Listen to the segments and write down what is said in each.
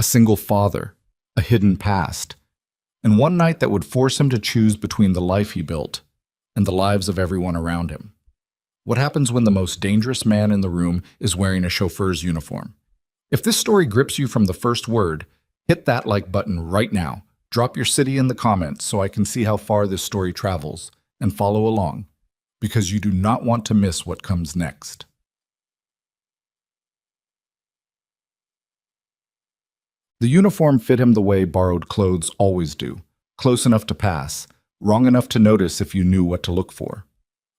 single father, a hidden past, and one night that would force him to choose between the life he built and the lives of everyone around him. What happens when the most dangerous man in the room is wearing a chauffeur's uniform? If this story grips you from the first word, hit that like button right now. Drop your city in the comments so I can see how far this story travels, and follow along, because you do not want to miss what comes next. The uniform fit him the way borrowed clothes always do, close enough to pass, wrong enough to notice if you knew what to look for.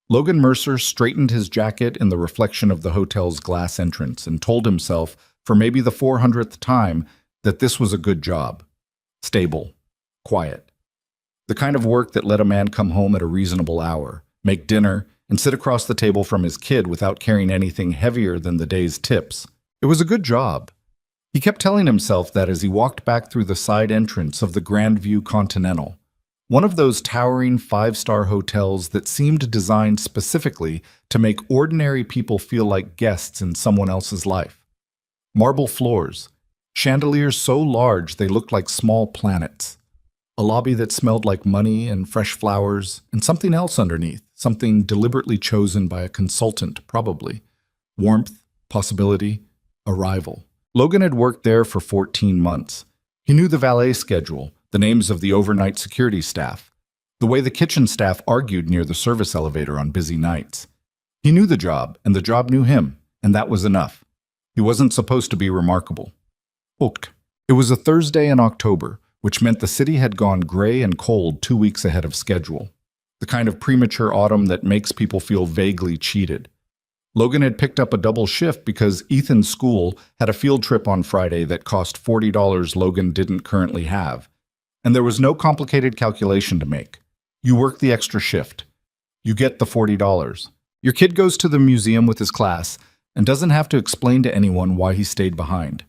Logan Mercer straightened his jacket in the reflection of the hotel's glass entrance and told himself, for maybe the 400th time, that this was a good job. Stable. Quiet. The kind of work that let a man come home at a reasonable hour, make dinner, and sit across the table from his kid without carrying anything heavier than the day's tips. It was a good job. He kept telling himself that as he walked back through the side entrance of the Grandview Continental, one of those towering five-star hotels that seemed designed specifically to make ordinary people feel like guests in someone else's life. Marble floors, chandeliers so large they looked like small planets, a lobby that smelled like money and fresh flowers, and something else underneath, something deliberately chosen by a consultant, probably. Warmth, possibility, arrival. Logan had worked there for 14 months. He knew the valet schedule, the names of the overnight security staff, the way the kitchen staff argued near the service elevator on busy nights. He knew the job, and the job knew him, and that was enough. He wasn't supposed to be remarkable. Booked. It was a Thursday in October, which meant the city had gone gray and cold 2 weeks ahead of schedule. The kind of premature autumn that makes people feel vaguely cheated. Logan had picked up a double shift because Ethan's school had a field trip on Friday that cost $40 Logan didn't currently have. And there was no complicated calculation to make. You work the extra shift. You get the $40. Your kid goes to the museum with his class and doesn't have to explain to anyone why he stayed behind.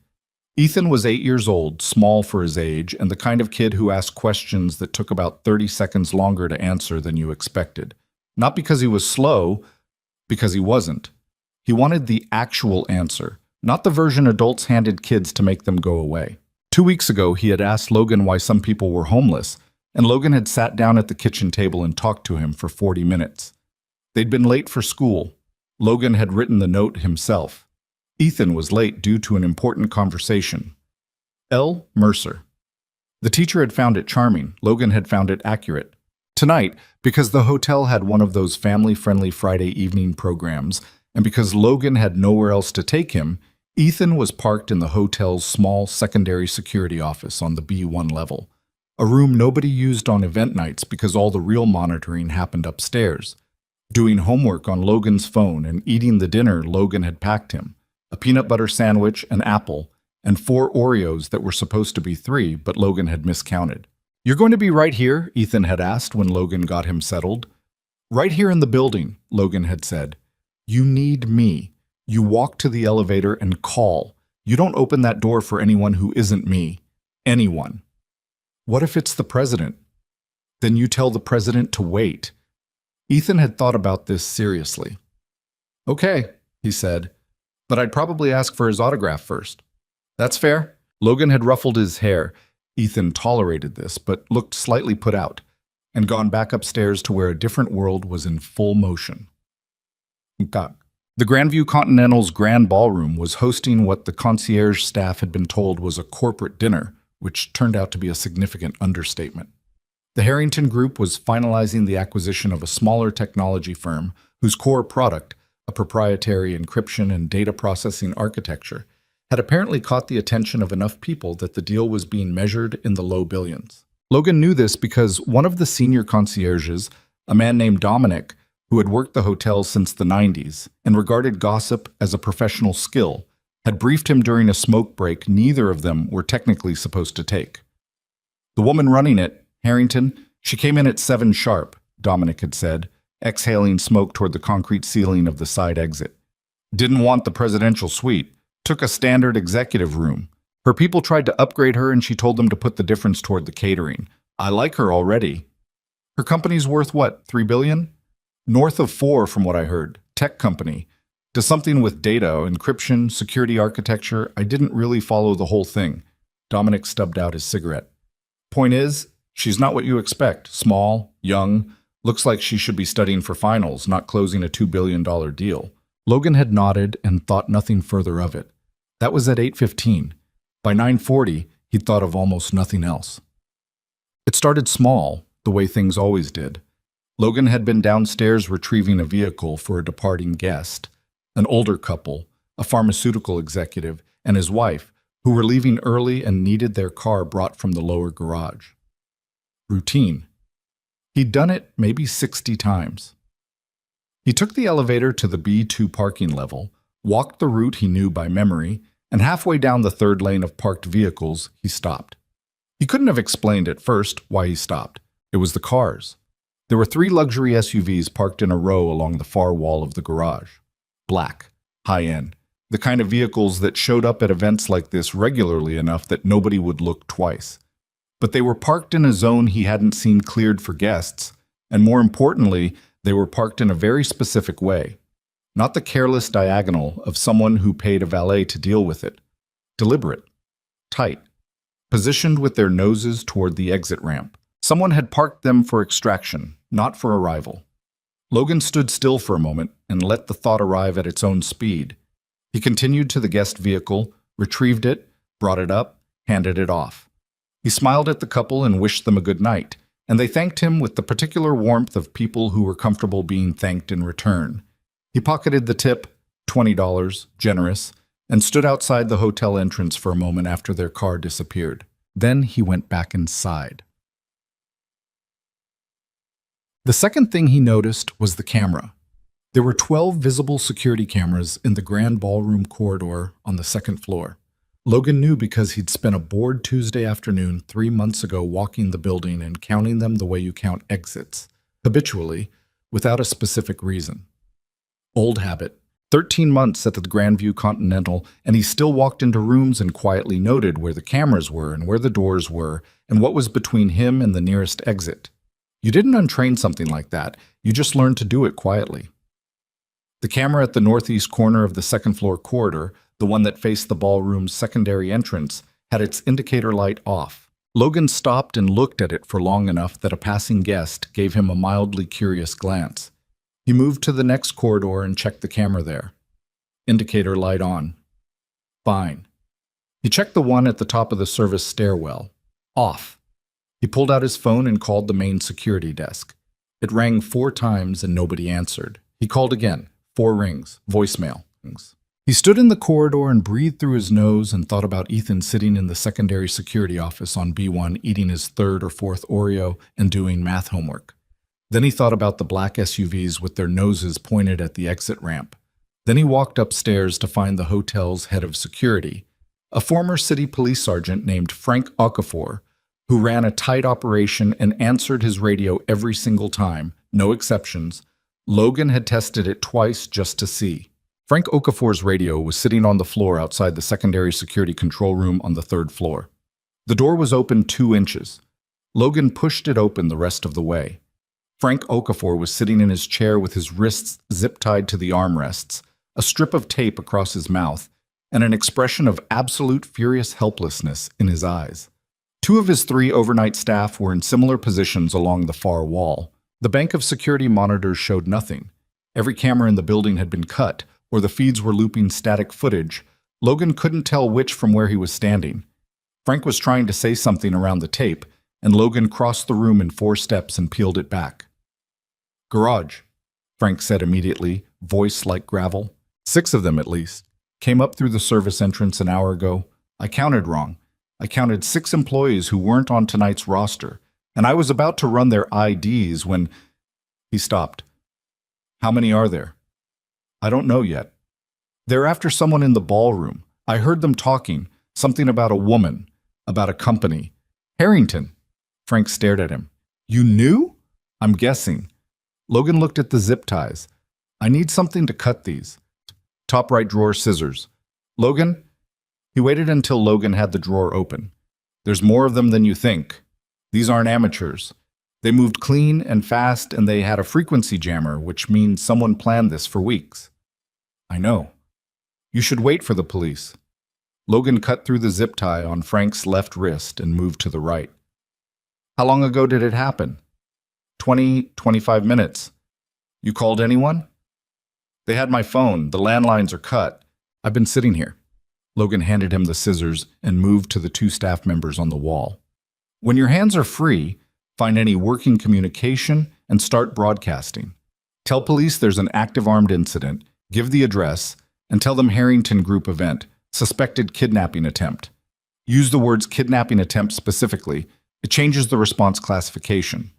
Ethan was 8 years old, small for his age, and the kind of kid who asked questions that took about 30 seconds longer to answer than you expected. Not because he was slow, because he wasn't. He wanted the actual answer, not the version adults handed kids to make them go away. 2 weeks ago, he had asked Logan why some people were homeless, and Logan had sat down at the kitchen table and talked to him for 40 minutes. They'd been late for school. Logan had written the note himself. Ethan was late due to an important conversation. L. Mercer. The teacher had found it charming. Logan had found it accurate. Tonight, because the hotel had one of those family-friendly Friday evening programs, and because Logan had nowhere else to take him, Ethan was parked in the hotel's small secondary security office on the B1 level, a room nobody used on event nights because all the real monitoring happened upstairs, doing homework on Logan's phone and eating the dinner Logan had packed him, a peanut butter sandwich, an apple, and 4 Oreos that were supposed to be 3, but Logan had miscounted. "You're going to be right here?" Ethan had asked when Logan got him settled. "Right here in the building," Logan had said. "You need me. You walk to the elevator and call. You don't open that door for anyone who isn't me. Anyone." What if it's the president? Then you tell the president to wait. Ethan had thought about this seriously. "Okay," he said, "but I'd probably ask for his autograph first." "That's fair." Logan had ruffled his hair. Ethan tolerated this, but looked slightly put out, and gone back upstairs to where a different world was in full motion. The Grandview Continental's Grand Ballroom was hosting what the concierge staff had been told was a corporate dinner, which turned out to be a significant understatement. The Harrington Group was finalizing the acquisition of a smaller technology firm whose core product, a proprietary encryption and data processing architecture, had apparently caught the attention of enough people that the deal was being measured in the low billions. Logan knew this because one of the senior concierges, a man named Dominic, who had worked the hotel since the 90s and regarded gossip as a professional skill, had briefed him during a smoke break neither of them were technically supposed to take. "The woman running it, Harrington, she came in at 7 sharp, Dominic had said, exhaling smoke toward the concrete ceiling of the side exit. "Didn't want the presidential suite. Took a standard executive room. Her people tried to upgrade her and she told them to put the difference toward the catering. I like her already. Her company's worth what, $3 billion? North of 4 from what I heard. Tech company. Does something with data, encryption, security architecture. I didn't really follow the whole thing. Dominic stubbed out his cigarette. Point is, she's not what you expect. Small, young, looks like she should be studying for finals, not closing a $2 billion deal. Logan had nodded and thought nothing further of it. That was at 8:15. By 9:40, he'd thought of almost nothing else. It started small, the way things always did. Logan had been downstairs retrieving a vehicle for a departing guest, an older couple, a pharmaceutical executive, and his wife, who were leaving early and needed their car brought from the lower garage. Routine. He'd done it maybe 60 times. He took the elevator to the B2 parking level, walked the route he knew by memory, and halfway down the third lane of parked vehicles, he stopped. He couldn't have explained at first why he stopped. It was the cars. There were 3 luxury SUVs parked in a row along the far wall of the garage. Black, high-end, the kind of vehicles that showed up at events like this regularly enough that nobody would look twice. But they were parked in a zone he hadn't seen cleared for guests, and more importantly, they were parked in a very specific way. Not the careless diagonal of someone who paid a valet to deal with it. Deliberate. Tight. Positioned with their noses toward the exit ramp. Someone had parked them for extraction, not for arrival. Logan stood still for a moment and let the thought arrive at its own speed. He continued to the guest vehicle, retrieved it, brought it up, handed it off. He smiled at the couple and wished them a good night, and they thanked him with the particular warmth of people who were comfortable being thanked in return. He pocketed the tip, $20, generous, and stood outside the hotel entrance for a moment after their car disappeared. Then he went back inside. The second thing he noticed was the camera. There were 12 visible security cameras in the grand ballroom corridor on the second floor. Logan knew because he'd spent a bored Tuesday afternoon 3 months ago walking the building and counting them the way you count exits, habitually, without a specific reason. Old habit. 13 months at the Grandview Continental, and he still walked into rooms and quietly noted where the cameras were and where the doors were and what was between him and the nearest exit. You didn't untrain something like that, you just learned to do it quietly. The camera at the northeast corner of the second floor corridor, the one that faced the ballroom's secondary entrance, had its indicator light off. Logan stopped and looked at it for long enough that a passing guest gave him a mildly curious glance. He moved to the next corridor and checked the camera there. Indicator light on. Fine. He checked the one at the top of the service stairwell. Off. He pulled out his phone and called the main security desk. It rang 4 times and nobody answered. He called again. 4 rings. Voicemail. He stood in the corridor and breathed through his nose and thought about Ethan sitting in the secondary security office on B1 eating his 3rd or 4th Oreo and doing math homework. Then he thought about the black SUVs with their noses pointed at the exit ramp. Then he walked upstairs to find the hotel's head of security, a former city police sergeant named Frank Okafor, who ran a tight operation and answered his radio every single time, no exceptions. Logan had tested it twice just to see. Frank Okafor's radio was sitting on the floor outside the secondary security control room on the 3rd floor. The door was open 2 inches. Logan pushed it open the rest of the way. Frank Okafor was sitting in his chair with his wrists zip-tied to the armrests, a strip of tape across his mouth, and an expression of absolute furious helplessness in his eyes. 2 of his 3 overnight staff were in similar positions along the far wall. The bank of security monitors showed nothing. Every camera in the building had been cut, or the feeds were looping static footage. Logan couldn't tell which from where he was standing. Frank was trying to say something around the tape, and Logan crossed the room in 4 steps and peeled it back. Garage, Frank said immediately, voice like gravel. 6 of them, at least. Came up through the service entrance an hour ago. I counted wrong. I counted 6 employees who weren't on tonight's roster, and I was about to run their IDs when... He stopped. How many are there? I don't know yet. They're after someone in the ballroom. I heard them talking, something about a woman, about a company. Harrington. Frank stared at him. You knew? I'm guessing. Logan looked at the zip ties. I need something to cut these. Top right drawer, scissors. Logan? He waited until Logan had the drawer open. There's more of them than you think. These aren't amateurs. They moved clean and fast, and they had a frequency jammer, which means someone planned this for weeks. I know. You should wait for the police. Logan cut through the zip tie on Frank's left wrist and moved to the right. How long ago did it happen? 25 minutes. You called anyone? They had my phone. The landlines are cut. I've been sitting here. Logan handed him the scissors and moved to the two staff members on the wall. When your hands are free, find any working communication and start broadcasting. Tell police there's an active armed incident, give the address, and tell them Harrington Group event, suspected kidnapping attempt. Use the words kidnapping attempt specifically. It changes the response classification.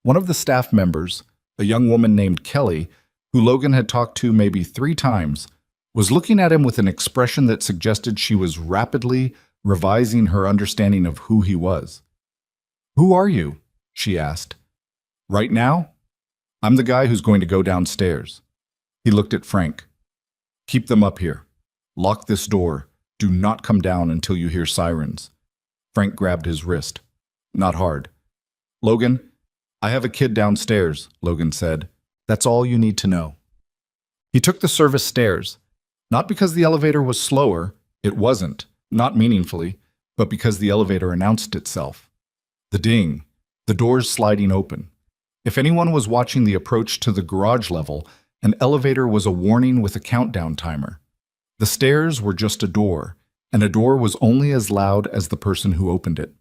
One of the staff members, a young woman named Kelly, who Logan had talked to maybe 3 times, was looking at him with an expression that suggested she was rapidly revising her understanding of who he was. "Who are you?" she asked. "Right now? I'm the guy who's going to go downstairs." He looked at Frank. "Keep them up here. Lock this door. Do not come down until you hear sirens." Frank grabbed his wrist. Not hard. "Logan, I have a kid downstairs," Logan said. "That's all you need to know." He took the service stairs. Not because the elevator was slower, it wasn't, not meaningfully, but because the elevator announced itself. The ding, the doors sliding open. If anyone was watching the approach to the garage level, an elevator was a warning with a countdown timer. The stairs were just a door, and a door was only as loud as the person who opened it.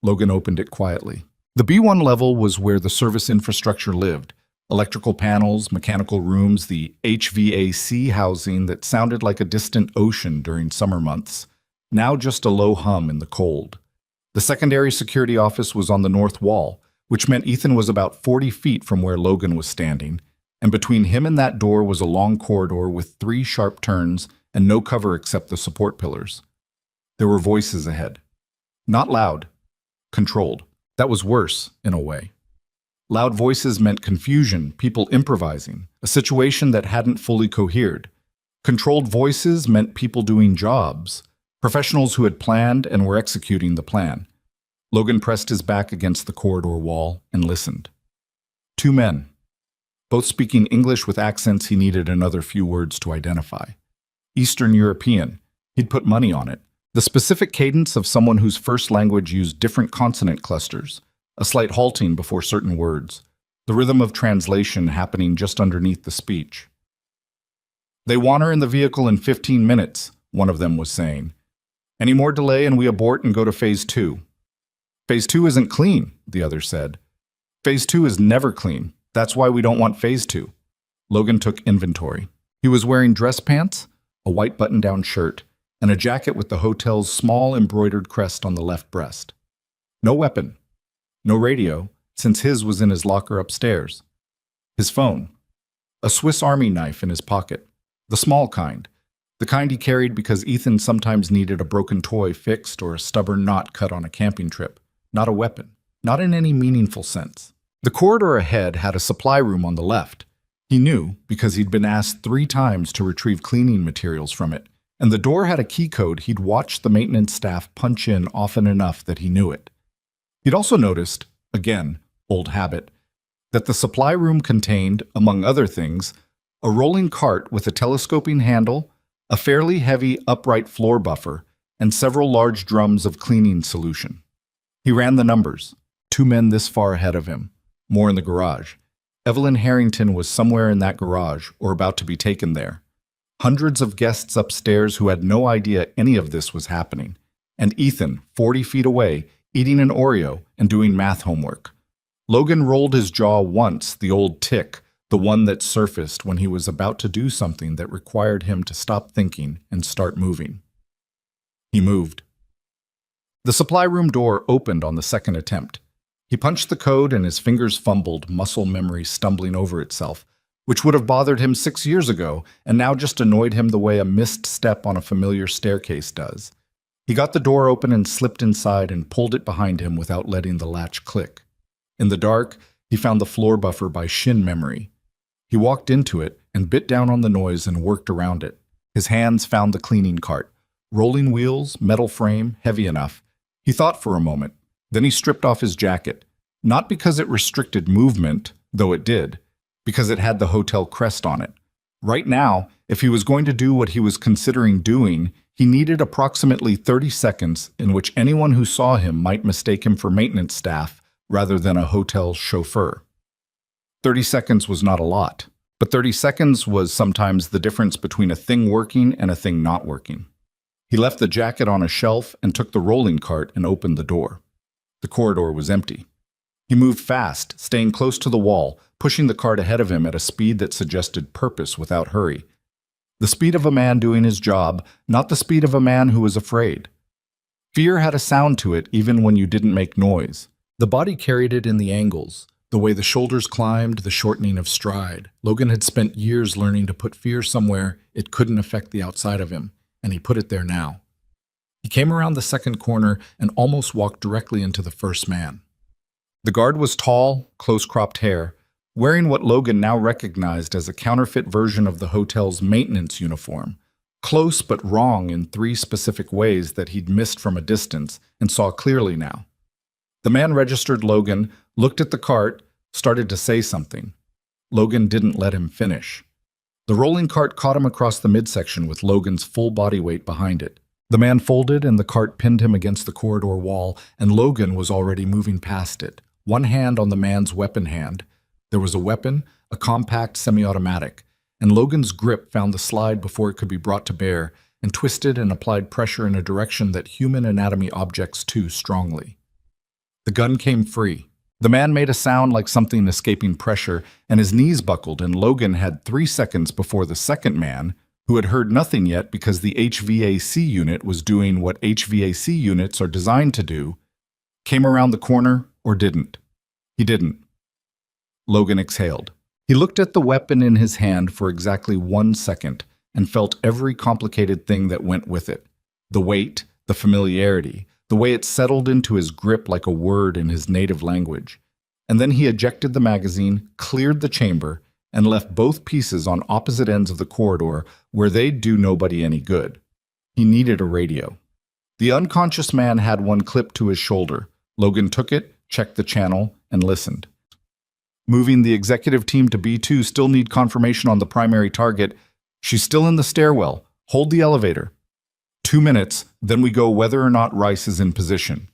Logan opened it quietly. The B1 level was where the service infrastructure lived. Electrical panels, mechanical rooms, the HVAC housing that sounded like a distant ocean during summer months, now just a low hum in the cold. The secondary security office was on the north wall, which meant Ethan was about 40 feet from where Logan was standing, and between him and that door was a long corridor with 3 sharp turns and no cover except the support pillars. There were voices ahead. Not loud, controlled. That was worse, in a way. Loud voices meant confusion, people improvising, a situation that hadn't fully cohered. Controlled voices meant people doing jobs, professionals who had planned and were executing the plan. Logan pressed his back against the corridor wall and listened. 2 men, both speaking English with accents he needed another few words to identify. Eastern European, he'd put money on it. The specific cadence of someone whose first language used different consonant clusters, a slight halting before certain words, the rhythm of translation happening just underneath the speech. "They want her in the vehicle in 15 minutes, one of them was saying. "Any more delay and we abort and go to Phase 2. "Phase 2 isn't clean," the other said. "Phase 2 is never clean. That's why we don't want Phase 2. Logan took inventory. He was wearing dress pants, a white button-down shirt, and a jacket with the hotel's small embroidered crest on the left breast. No weapon. No radio, since his was in his locker upstairs. His phone. A Swiss Army knife in his pocket. The small kind. The kind he carried because Ethan sometimes needed a broken toy fixed or a stubborn knot cut on a camping trip. Not a weapon. Not in any meaningful sense. The corridor ahead had a supply room on the left. He knew because he'd been asked 3 times to retrieve cleaning materials from it, and the door had a key code he'd watched the maintenance staff punch in often enough that he knew it. He'd also noticed, again, old habit, that the supply room contained, among other things, a rolling cart with a telescoping handle, a fairly heavy upright floor buffer, and several large drums of cleaning solution. He ran the numbers. 2 men this far ahead of him. More in the garage. Evelyn Harrington was somewhere in that garage, or about to be taken there. Hundreds of guests upstairs who had no idea any of this was happening. And Ethan, 40 feet away, eating an Oreo and doing math homework. Logan rolled his jaw once, the old tick, the one that surfaced when he was about to do something that required him to stop thinking and start moving. He moved. The supply room door opened on the second attempt. He punched the code and his fingers fumbled, muscle memory stumbling over itself, which would have bothered him 6 years ago and now just annoyed him the way a missed step on a familiar staircase does. He got the door open and slipped inside and pulled it behind him without letting the latch click. In the dark, he found the floor buffer by shin memory. He walked into it and bit down on the noise and worked around it. His hands found the cleaning cart. Rolling wheels, metal frame, heavy enough. He thought for a moment. Then he stripped off his jacket. Not because it restricted movement, though it did, because it had the hotel crest on it. Right now, if he was going to do what he was considering doing, He needed approximately 30 seconds in which anyone who saw him might mistake him for maintenance staff rather than a hotel chauffeur. 30 seconds was not a lot, but 30 seconds was sometimes the difference between a thing working and a thing not working. He left the jacket on a shelf and took the rolling cart and opened the door. The corridor was empty. He moved fast, staying close to the wall, pushing the cart ahead of him at a speed that suggested purpose without hurry. The speed of a man doing his job, not the speed of a man who was afraid. Fear had a sound to it even when you didn't make noise. The body carried it in the angles, the way the shoulders climbed, the shortening of stride. Logan had spent years learning to put fear somewhere it couldn't affect the outside of him, and he put it there now. He came around the second corner and almost walked directly into the first man. The guard was tall, close-cropped hair, wearing what Logan now recognized as a counterfeit version of the hotel's maintenance uniform, close but wrong in 3 specific ways that he'd missed from a distance and saw clearly now. The man registered Logan, looked at the cart, started to say something. Logan didn't let him finish. The rolling cart caught him across the midsection with Logan's full body weight behind it. The man folded and the cart pinned him against the corridor wall, and Logan was already moving past it, one hand on the man's weapon hand. There was a weapon, a compact semi-automatic, and Logan's grip found the slide before it could be brought to bear and twisted and applied pressure in a direction that human anatomy objects to strongly. The gun came free. The man made a sound like something escaping pressure, and his knees buckled, and Logan had 3 seconds before the second man, who had heard nothing yet because the HVAC unit was doing what HVAC units are designed to do, came around the corner or didn't. He didn't. Logan exhaled. He looked at the weapon in his hand for exactly 1 second and felt every complicated thing that went with it. The weight, the familiarity, the way it settled into his grip like a word in his native language. And then he ejected the magazine, cleared the chamber, and left both pieces on opposite ends of the corridor where they'd do nobody any good. He needed a radio. The unconscious man had one clipped to his shoulder. Logan took it, checked the channel, and listened. Moving the executive team to B2, still need confirmation on the primary target. She's still in the stairwell. Hold the elevator. 2 minutes, then we go whether or not Rice is in position.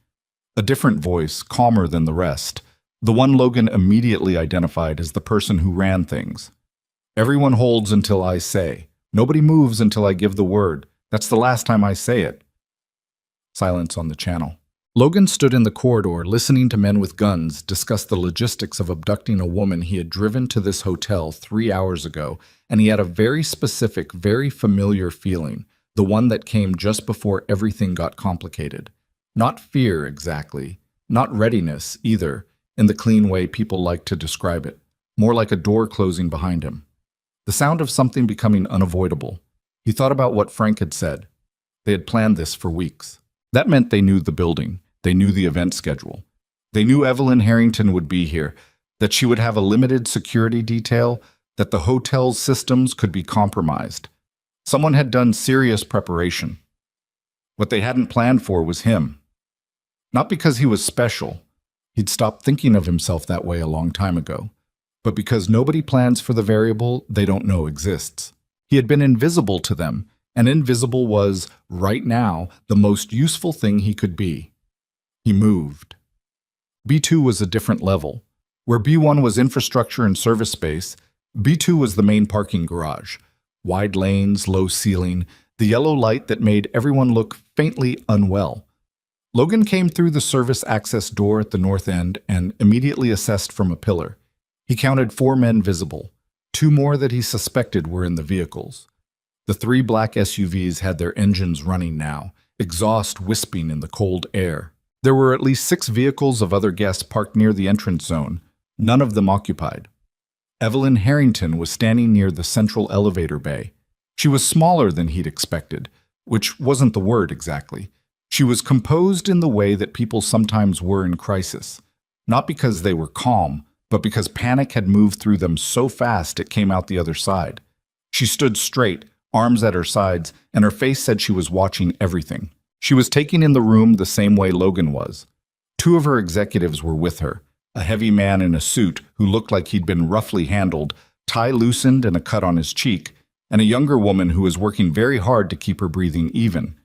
A different voice, calmer than the rest. The one Logan immediately identified as the person who ran things. Everyone holds until I say. Nobody moves until I give the word. That's the last time I say it. Silence on the channel. Logan stood in the corridor listening to men with guns discuss the logistics of abducting a woman he had driven to this hotel 3 hours ago, and he had a very specific, very familiar feeling, the one that came just before everything got complicated. Not fear, exactly. Not readiness, either, in the clean way people like to describe it. More like a door closing behind him. The sound of something becoming unavoidable. He thought about what Frank had said. They had planned this for weeks. That meant they knew the building. They knew the event schedule. They knew Evelyn Harrington would be here, that she would have a limited security detail, that the hotel's systems could be compromised. Someone had done serious preparation. What they hadn't planned for was him. Not because he was special. He'd stopped thinking of himself that way a long time ago. But because nobody plans for the variable they don't know exists. He had been invisible to them, and invisible was, right now, the most useful thing he could be. He moved. B2 was a different level. Where B1 was infrastructure and service space, B2 was the main parking garage. Wide lanes, low ceiling, the yellow light that made everyone look faintly unwell. Logan came through the service access door at the north end and immediately assessed from a pillar. He counted 4 men visible. 2 more that he suspected were in the vehicles. The 3 black SUVs had their engines running now, exhaust wisping in the cold air. There were at least 6 vehicles of other guests parked near the entrance zone, none of them occupied. Evelyn Harrington was standing near the central elevator bay. She was smaller than he'd expected, which wasn't the word exactly. She was composed in the way that people sometimes were in crisis, not because they were calm, but because panic had moved through them so fast it came out the other side. She stood straight, arms at her sides, and her face said she was watching everything. She was taking in the room the same way Logan was. 2 of her executives were with her, a heavy man in a suit who looked like he'd been roughly handled, tie loosened and a cut on his cheek, and a younger woman who was working very hard to keep her breathing even,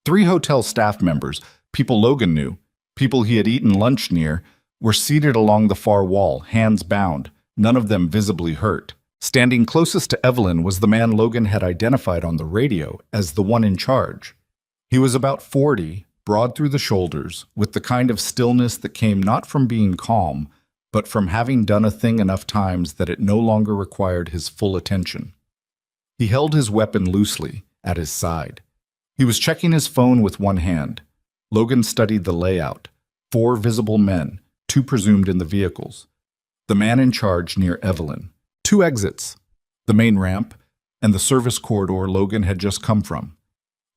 3 hotel staff members, people Logan knew, people he had eaten lunch near, were seated along the far wall, hands bound, none of them visibly hurt. Standing closest to Evelyn was the man Logan had identified on the radio as the one in charge. He was about 40, broad through the shoulders, with the kind of stillness that came not from being calm, but from having done a thing enough times that it no longer required his full attention. He held his weapon loosely at his side. He was checking his phone with one hand. Logan studied the layout. 4 visible men, 2 presumed in the vehicles. The man in charge near Evelyn. 2 exits, the main ramp and the service corridor Logan had just come from.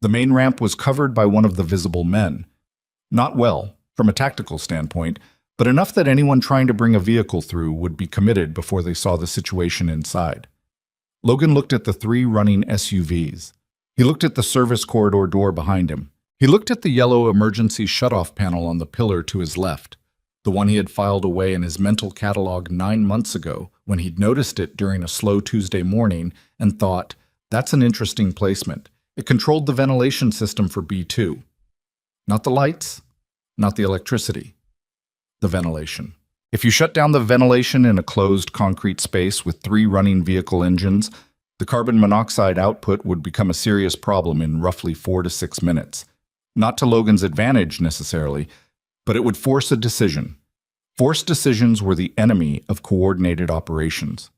The main ramp was covered by one of the visible men. Not well, from a tactical standpoint, but enough that anyone trying to bring a vehicle through would be committed before they saw the situation inside. Logan looked at the 3 running SUVs. He looked at the service corridor door behind him. He looked at the yellow emergency shutoff panel on the pillar to his left, the one he had filed away in his mental catalog 9 months ago when he'd noticed it during a slow Tuesday morning and thought, that's an interesting placement. It controlled the ventilation system for B2. Not the lights, not the electricity. The ventilation. If you shut down the ventilation in a closed concrete space with 3 running vehicle engines, the carbon monoxide output would become a serious problem in roughly 4 to 6 minutes. Not to Logan's advantage necessarily, but it would force a decision. Forced decisions were the enemy of coordinated operations.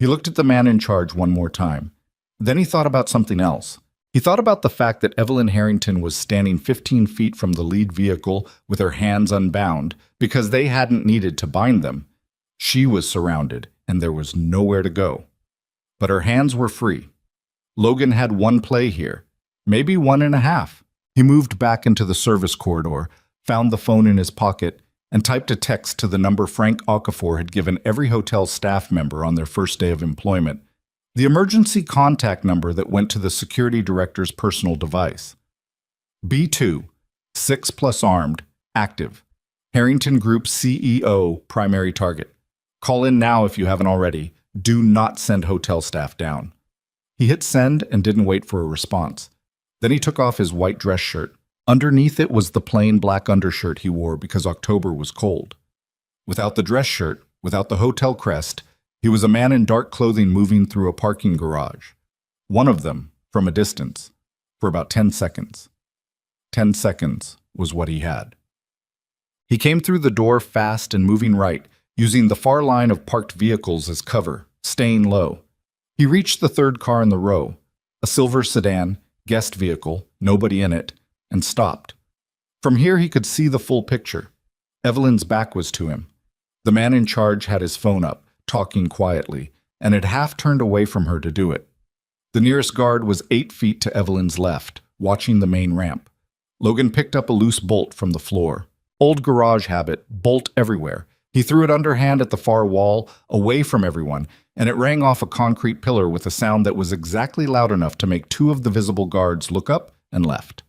He looked at the man in charge one more time. Then he thought about something else. He thought about the fact that Evelyn Harrington was standing 15 feet from the lead vehicle with her hands unbound because they hadn't needed to bind them. She was surrounded, and there was nowhere to go. But her hands were free. Logan had one play here, maybe 1.5. He moved back into the service corridor, found the phone in his pocket, and typed a text to the number Frank Okafor had given every hotel staff member on their first day of employment, the emergency contact number that went to the security director's personal device. B2, 6+ armed, active. Harrington Group CEO, primary target. Call in now if you haven't already. Do not send hotel staff down. He hit send and didn't wait for a response. Then he took off his white dress shirt. Underneath it was the plain black undershirt he wore because October was cold. Without the dress shirt, without the hotel crest, he was a man in dark clothing moving through a parking garage. One of them, from a distance, for about 10 seconds. 10 seconds was what he had. He came through the door fast and moving right, using the far line of parked vehicles as cover, staying low. He reached the 3rd car in the row, a silver sedan, guest vehicle, nobody in it, and stopped. From here he could see the full picture. Evelyn's back was to him. The man in charge had his phone up, talking quietly, and had half turned away from her to do it. The nearest guard was 8 feet to Evelyn's left, watching the main ramp. Logan picked up a loose bolt from the floor. Old garage habit, bolt everywhere. He threw it underhand at the far wall, away from everyone, and it rang off a concrete pillar with a sound that was exactly loud enough to make 2 of the visible guards look up and left.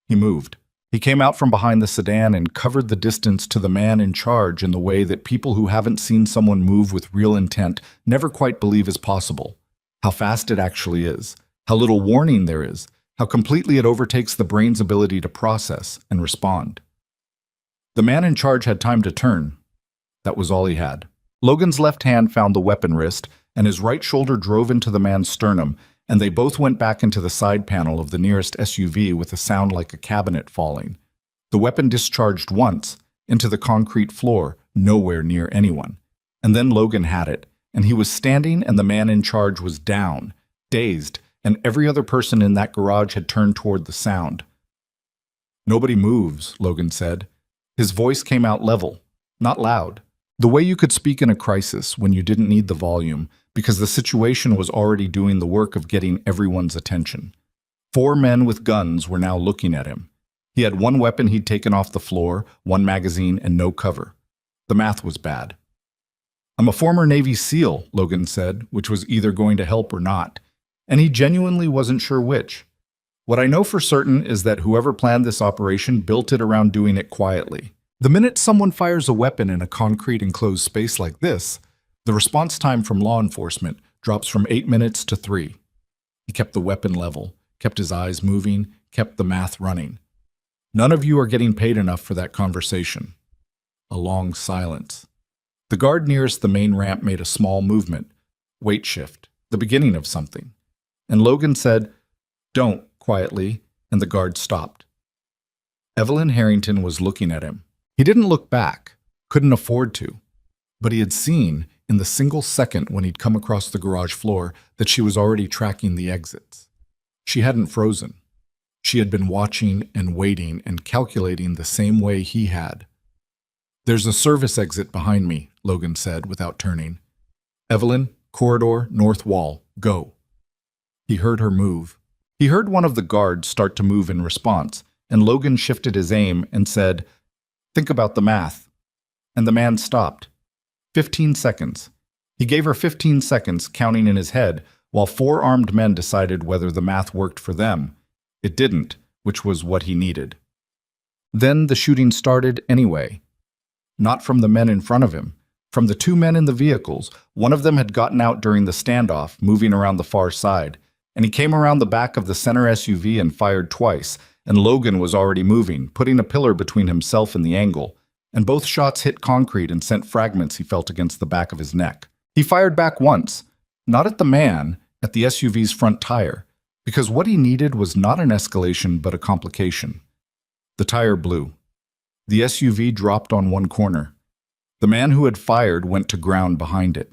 He moved. He came out from behind the sedan and covered the distance to the man in charge in the way that people who haven't seen someone move with real intent never quite believe is possible. How fast it actually is, how little warning there is, how completely it overtakes the brain's ability to process and respond. The man in charge had time to turn. That was all he had. Logan's left hand found the weapon wrist, and his right shoulder drove into the man's sternum, and they both went back into the side panel of the nearest SUV with a sound like a cabinet falling. The weapon discharged once, into the concrete floor, nowhere near anyone. And then Logan had it, and he was standing and the man in charge was down, dazed, and every other person in that garage had turned toward the sound. "Nobody moves," Logan said. His voice came out level, not loud. The way you could speak in a crisis when you didn't need the volume, because the situation was already doing the work of getting everyone's attention. 4 men with guns were now looking at him. He had 1 weapon he'd taken off the floor, 1 magazine, and no cover. The math was bad. "I'm a former Navy SEAL," Logan said, which was either going to help or not, and he genuinely wasn't sure which. "What I know for certain is that whoever planned this operation built it around doing it quietly. The minute someone fires a weapon in a concrete enclosed space like this, the response time from law enforcement drops from 8 minutes to 3. He kept the weapon level, kept his eyes moving, kept the math running. None of you are getting paid enough for that conversation. A long silence. The guard nearest the main ramp made a small movement, weight shift, the beginning of something. And Logan said, "Don't," quietly, and the guard stopped. Evelyn Harrington was looking at him. He didn't look back, couldn't afford to, but he had seen, in the single second when he'd come across the garage floor, that she was already tracking the exits. She hadn't frozen. She had been watching and waiting and calculating the same way he had. "There's a service exit behind me," Logan said without turning. "Evelyn, corridor, north wall, go." He heard her move. He heard one of the guards start to move in response, and Logan shifted his aim and said, "Think about the math." And the man stopped. 15 seconds. He gave her 15 seconds, counting in his head, while 4 armed men decided whether the math worked for them. It didn't, which was what he needed. Then the shooting started anyway. Not from the men in front of him. From the 2 men in the vehicles. One of them had gotten out during the standoff, moving around the far side, and he came around the back of the center SUV and fired twice, and Logan was already moving, putting a pillar between himself and the angle, and both shots hit concrete and sent fragments he felt against the back of his neck. He fired back once, not at the man, at the SUV's front tire, because what he needed was not an escalation but a complication. The tire blew. The SUV dropped on one corner. The man who had fired went to ground behind it.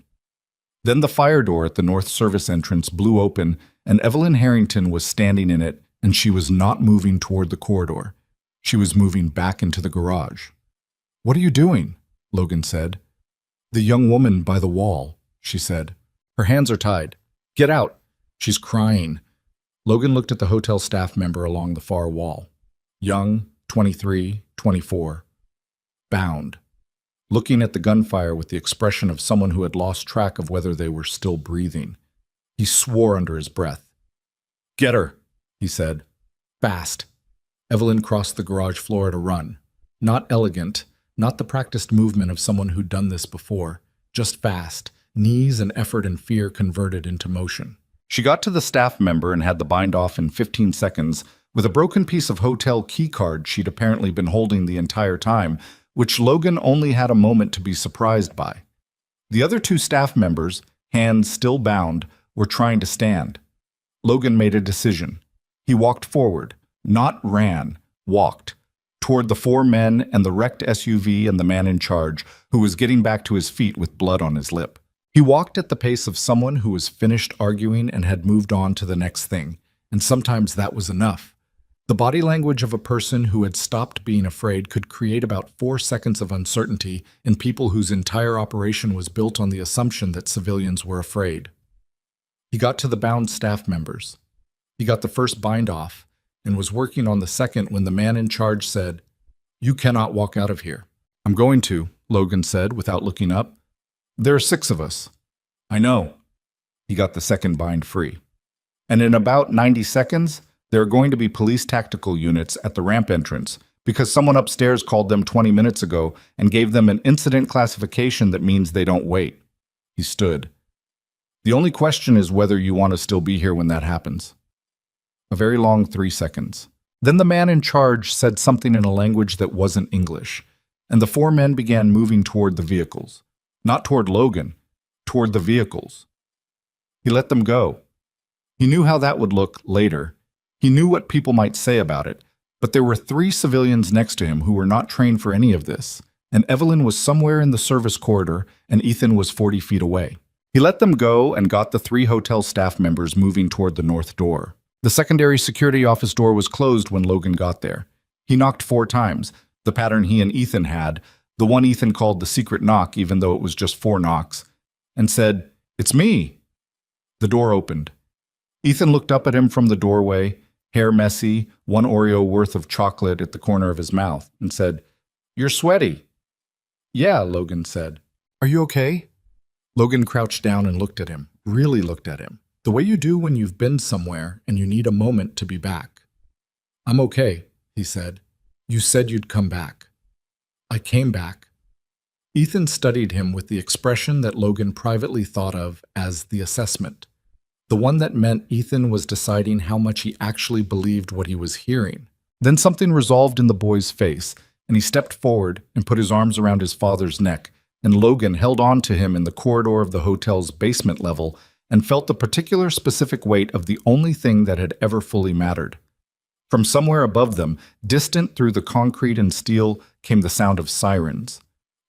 Then the fire door at the north service entrance blew open, and Evelyn Harrington was standing in it, and she was not moving toward the corridor. She was moving back into the garage. "What are you doing?" Logan said. "The young woman by the wall," she said. "Her hands are tied. Get out. She's crying." Logan looked at the hotel staff member along the far wall. Young, 23, 24. Bound. Looking at the gunfire with the expression of someone who had lost track of whether they were still breathing. He swore under his breath. "Get her," he said. "Fast." Evelyn crossed the garage floor at a run. Not elegant, not the practiced movement of someone who'd done this before, just fast, knees and effort and fear converted into motion. She got to the staff member and had the bind off in 15 seconds with a broken piece of hotel key card she'd apparently been holding the entire time, which Logan only had a moment to be surprised by. The other 2 staff members, hands still bound, were trying to stand. Logan made a decision. He walked forward, not ran, walked, toward the 4 men and the wrecked SUV and the man in charge, who was getting back to his feet with blood on his lip. He walked at the pace of someone who was finished arguing and had moved on to the next thing, and sometimes that was enough. The body language of a person who had stopped being afraid could create about 4 seconds of uncertainty in people whose entire operation was built on the assumption that civilians were afraid. He got to the bound staff members. He got the first bind off and was working on the second when the man in charge said, "You cannot walk out of here." "I'm going to," Logan said without looking up. "There are 6 of us." "I know." He got the second bind free. "And in about 90 seconds, there are going to be police tactical units at the ramp entrance because someone upstairs called them 20 minutes ago and gave them an incident classification that means they don't wait." He stood. "The only question is whether you want to still be here when that happens." A very long 3 seconds. Then the man in charge said something in a language that wasn't English, and the 4 men began moving toward the vehicles. Not toward Logan, toward the vehicles. He let them go. He knew how that would look later. He knew what people might say about it, but there were 3 civilians next to him who were not trained for any of this, and Evelyn was somewhere in the service corridor, and Ethan was 40 feet away. He let them go and got the 3 hotel staff members moving toward the north door. The secondary security office door was closed when Logan got there. He knocked 4 times, the pattern he and Ethan had, the one Ethan called the secret knock even though it was just 4 knocks, and said, "It's me." The door opened. Ethan looked up at him from the doorway, hair messy, 1 Oreo worth of chocolate at the corner of his mouth, and said, "You're sweaty." "Yeah," Logan said. "Are you okay?" Logan crouched down and looked at him, really looked at him, the way you do when you've been somewhere and you need a moment to be back. "I'm okay," he said. "You said you'd come back." "I came back." Ethan studied him with the expression that Logan privately thought of as the assessment. The one that meant Ethan was deciding how much he actually believed what he was hearing. Then something resolved in the boy's face, and he stepped forward and put his arms around his father's neck, and Logan held on to him in the corridor of the hotel's basement level and felt the particular specific weight of the only thing that had ever fully mattered. From somewhere above them, distant through the concrete and steel, came the sound of sirens.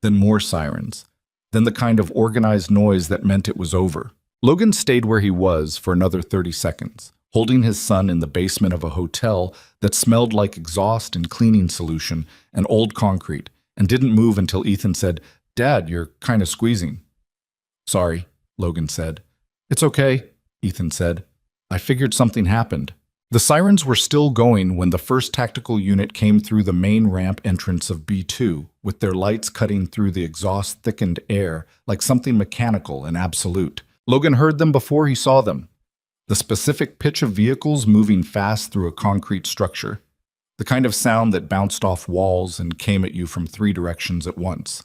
Then more sirens. Then the kind of organized noise that meant it was over. Logan stayed where he was for another 30 seconds, holding his son in the basement of a hotel that smelled like exhaust and cleaning solution and old concrete, and didn't move until Ethan said, "Dad, you're kind of squeezing." "Sorry," Logan said. "It's okay," Ethan said. "I figured something happened." The sirens were still going when the first tactical unit came through the main ramp entrance of B2, with their lights cutting through the exhaust-thickened air like something mechanical and absolute. Logan heard them before he saw them. The specific pitch of vehicles moving fast through a concrete structure. The kind of sound that bounced off walls and came at you from 3 directions at once.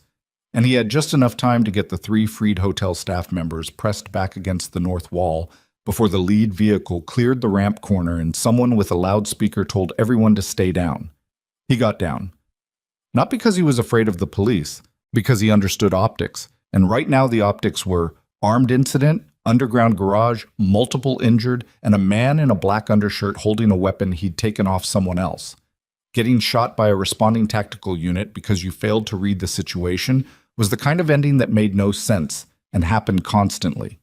And he had just enough time to get the 3 freed hotel staff members pressed back against the north wall before the lead vehicle cleared the ramp corner and someone with a loudspeaker told everyone to stay down. He got down. Not because he was afraid of the police, because he understood optics, and right now the optics were armed incident, underground garage, multiple injured, and a man in a black undershirt holding a weapon he'd taken off someone else. Getting shot by a responding tactical unit because you failed to read the situation was the kind of ending that made no sense and happened constantly.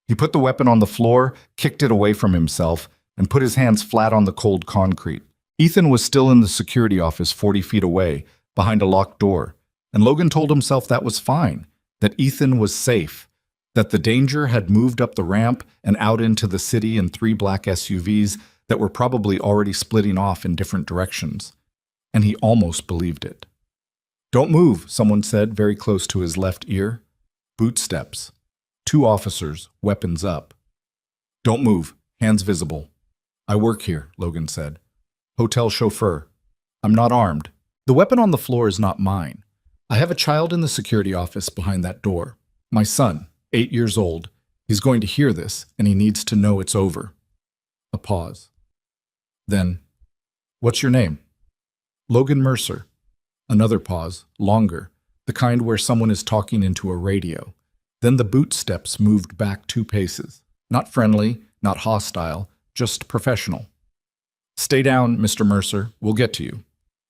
He put the weapon on the floor, kicked it away from himself, and put his hands flat on the cold concrete. Ethan was still in the security office 40 feet away, behind a locked door, and Logan told himself that was fine, that Ethan was safe, that the danger had moved up the ramp and out into the city in 3 black SUVs that were probably already splitting off in different directions. And he almost believed it. "Don't move," someone said very close to his left ear. Boot steps. 2 officers, weapons up. "Don't move, hands visible." "I work here," Logan said. "Hotel chauffeur. I'm not armed. The weapon on the floor is not mine. I have a child in the security office behind that door. My son, 8 years old. He's going to hear this, and he needs to know it's over." A pause. Then, "What's your name?" "Logan Mercer." Another pause, longer, the kind where someone is talking into a radio. Then the boot steps moved back 2 paces. Not friendly, not hostile, just professional. "Stay down, Mr. Mercer. We'll get to you."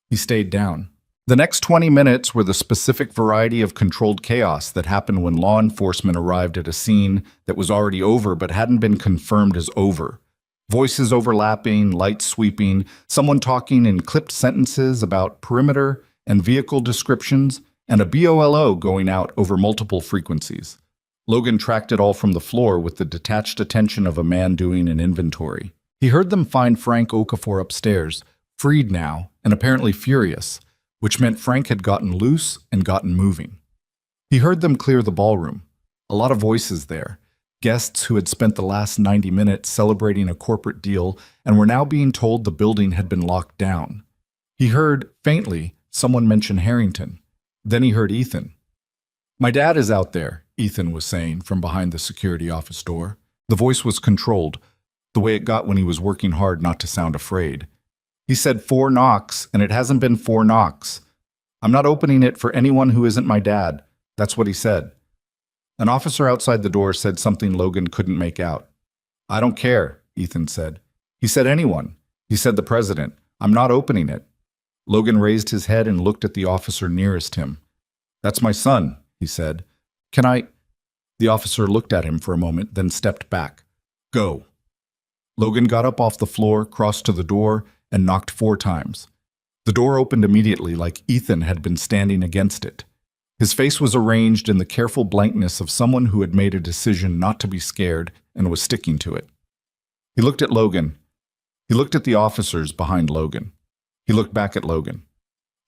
He stayed down. The next 20 minutes were the specific variety of controlled chaos that happened when law enforcement arrived at a scene that was already over but hadn't been confirmed as over. Voices overlapping, lights sweeping, someone talking in clipped sentences about perimeter and vehicle descriptions, and a BOLO going out over multiple frequencies. Logan tracked it all from the floor with the detached attention of a man doing an inventory. He heard them find Frank Okafor upstairs, freed now, and apparently furious, which meant Frank had gotten loose and gotten moving. He heard them clear the ballroom. A lot of voices there. Guests who had spent the last 90 minutes celebrating a corporate deal and were now being told the building had been locked down. He heard, faintly, someone mention Harrington. Then he heard Ethan. "My dad is out there," Ethan was saying from behind the security office door. The voice was controlled, the way it got when he was working hard not to sound afraid. He said 4 knocks, and it hasn't been 4 knocks. "I'm not opening it for anyone who isn't my dad." That's what he said. An officer outside the door said something Logan couldn't make out. "I don't care," Ethan said. "He said anyone. He said the president. I'm not opening it." Logan raised his head and looked at the officer nearest him. "That's my son," he said. "Can I—" The officer looked at him for a moment, then stepped back. "Go." Logan got up off the floor, crossed to the door, and knocked 4 times. The door opened immediately, like Ethan had been standing against it. His face was arranged in the careful blankness of someone who had made a decision not to be scared and was sticking to it. He looked at Logan. He looked at the officers behind Logan. He looked back at Logan.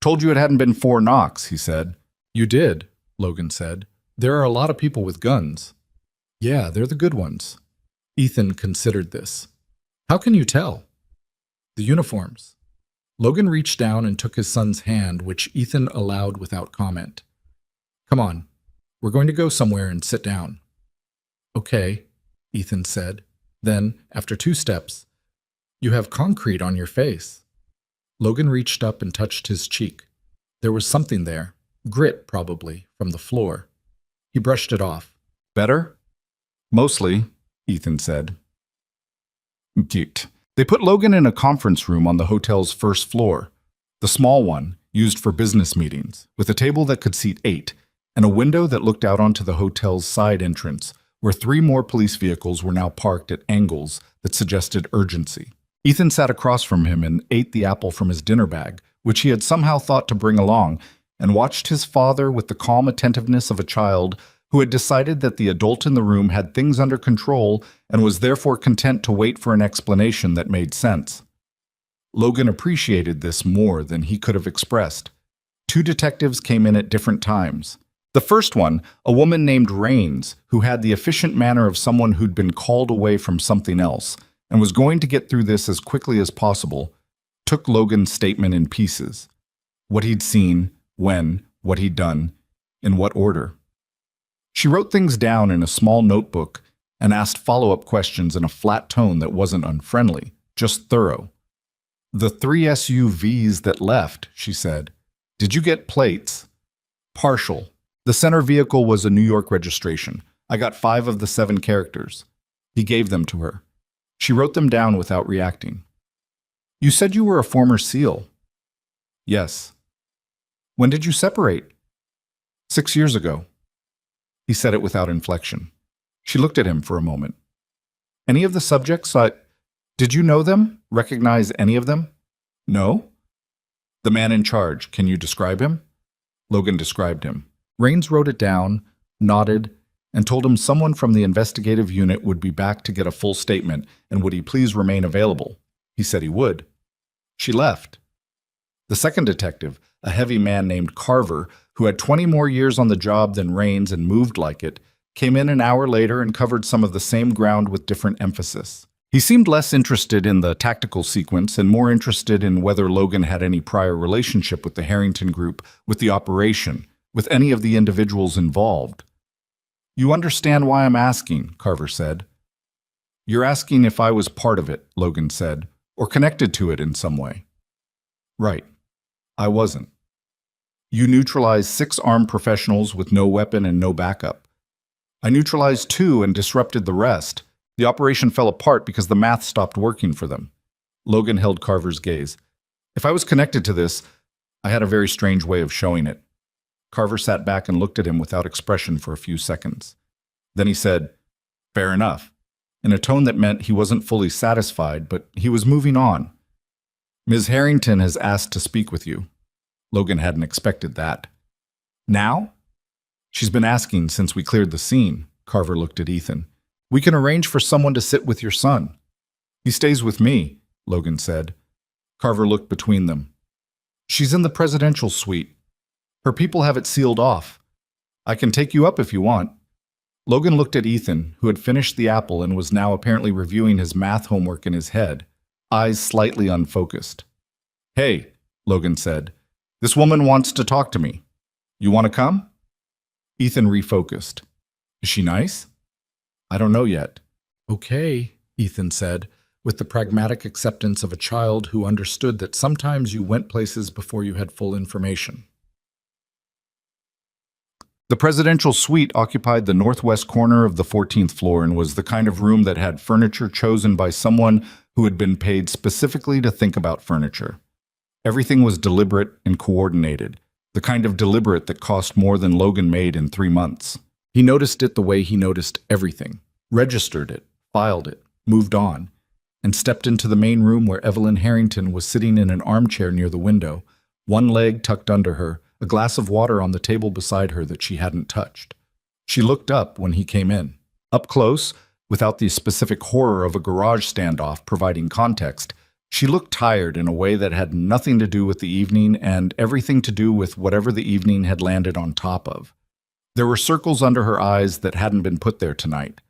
"Told you it hadn't been 4 knocks," he said. "You did," Logan said. "There are a lot of people with guns." "Yeah, they're the good ones." Ethan considered this. "How can you tell?" "The uniforms." Logan reached down and took his son's hand, which Ethan allowed without comment. "Come on. We're going to go somewhere and sit down." "Okay," Ethan said. Then, after 2 steps, "You have concrete on your face." Logan reached up and touched his cheek. There was something there, grit probably, from the floor. He brushed it off. "Better?" "Mostly," Ethan said. Cute. They put Logan in a conference room on the hotel's first floor, the small one, used for business meetings, with a table that could seat 8, and a window that looked out onto the hotel's side entrance, where 3 more police vehicles were now parked at angles that suggested urgency. Ethan sat across from him and ate the apple from his dinner bag, which he had somehow thought to bring along, and watched his father with the calm attentiveness of a child who had decided that the adult in the room had things under control and was therefore content to wait for an explanation that made sense. Logan appreciated this more than he could have expressed. 2 detectives came in at different times. The first one, a woman named Rains, who had the efficient manner of someone who'd been called away from something else and was going to get through this as quickly as possible, took Logan's statement in pieces. What he'd seen, when, what he'd done, in what order. She wrote things down in a small notebook and asked follow-up questions in a flat tone that wasn't unfriendly, just thorough. "The 3 SUVs that left," she said. "Did you get plates?" "Partial. The center vehicle was a New York registration. I got 5 of the 7 characters." He gave them to her. She wrote them down without reacting. "You said you were a former SEAL." "Yes." "When did you separate?" 6 years ago." He said it without inflection. She looked at him for a moment. "Any of the subjects did you know them? Recognize any of them?" "No." "The man in charge, can you describe him?" Logan described him. Rains wrote it down, nodded, and told him someone from the investigative unit would be back to get a full statement, and would he please remain available. He said he would. She left. The second detective, a heavy man named Carver, who had 20 more years on the job than Rains and moved like it, came in an hour later and covered some of the same ground with different emphasis. He seemed less interested in the tactical sequence and more interested in whether Logan had any prior relationship with the Harrington group, with the operation, with any of the individuals involved. "You understand why I'm asking," Carver said. "You're asking if I was part of it," Logan said, "or connected to it in some way." "Right. I wasn't." "You neutralized 6 armed professionals with no weapon and no backup. I neutralized 2 and disrupted the rest. The operation fell apart because the math stopped working for them." Logan held Carver's gaze. "If I was connected to this, I had a very strange way of showing it." Carver sat back and looked at him without expression for a few seconds. Then he said, "Fair enough," in a tone that meant he wasn't fully satisfied, but he was moving on. "Ms. Harrington has asked to speak with you." Logan hadn't expected that. "Now?" "She's been asking since we cleared the scene." Carver looked at Ethan. "We can arrange for someone to sit with your son." "He stays with me," Logan said. Carver looked between them. "She's in the presidential suite. Her people have it sealed off. I can take you up if you want." Logan looked at Ethan, who had finished the apple and was now apparently reviewing his math homework in his head, eyes slightly unfocused. "Hey," Logan said, "this woman wants to talk to me. You want to come?" Ethan refocused. "Is she nice?" "I don't know yet." "Okay," Ethan said, with the pragmatic acceptance of a child who understood that sometimes you went places before you had full information. The presidential suite occupied the northwest corner of the 14th floor and was the kind of room that had furniture chosen by someone who had been paid specifically to think about furniture. Everything was deliberate and coordinated, the kind of deliberate that cost more than Logan made in 3 months. He noticed it the way he noticed everything, registered it, filed it, moved on, and stepped into the main room where Evelyn Harrington was sitting in an armchair near the window, one leg tucked under her, a glass of water on the table beside her that she hadn't touched. She looked up when he came in. Up close, without the specific horror of a garage standoff providing context, she looked tired in a way that had nothing to do with the evening and everything to do with whatever the evening had landed on top of. There were circles under her eyes that hadn't been put there tonight.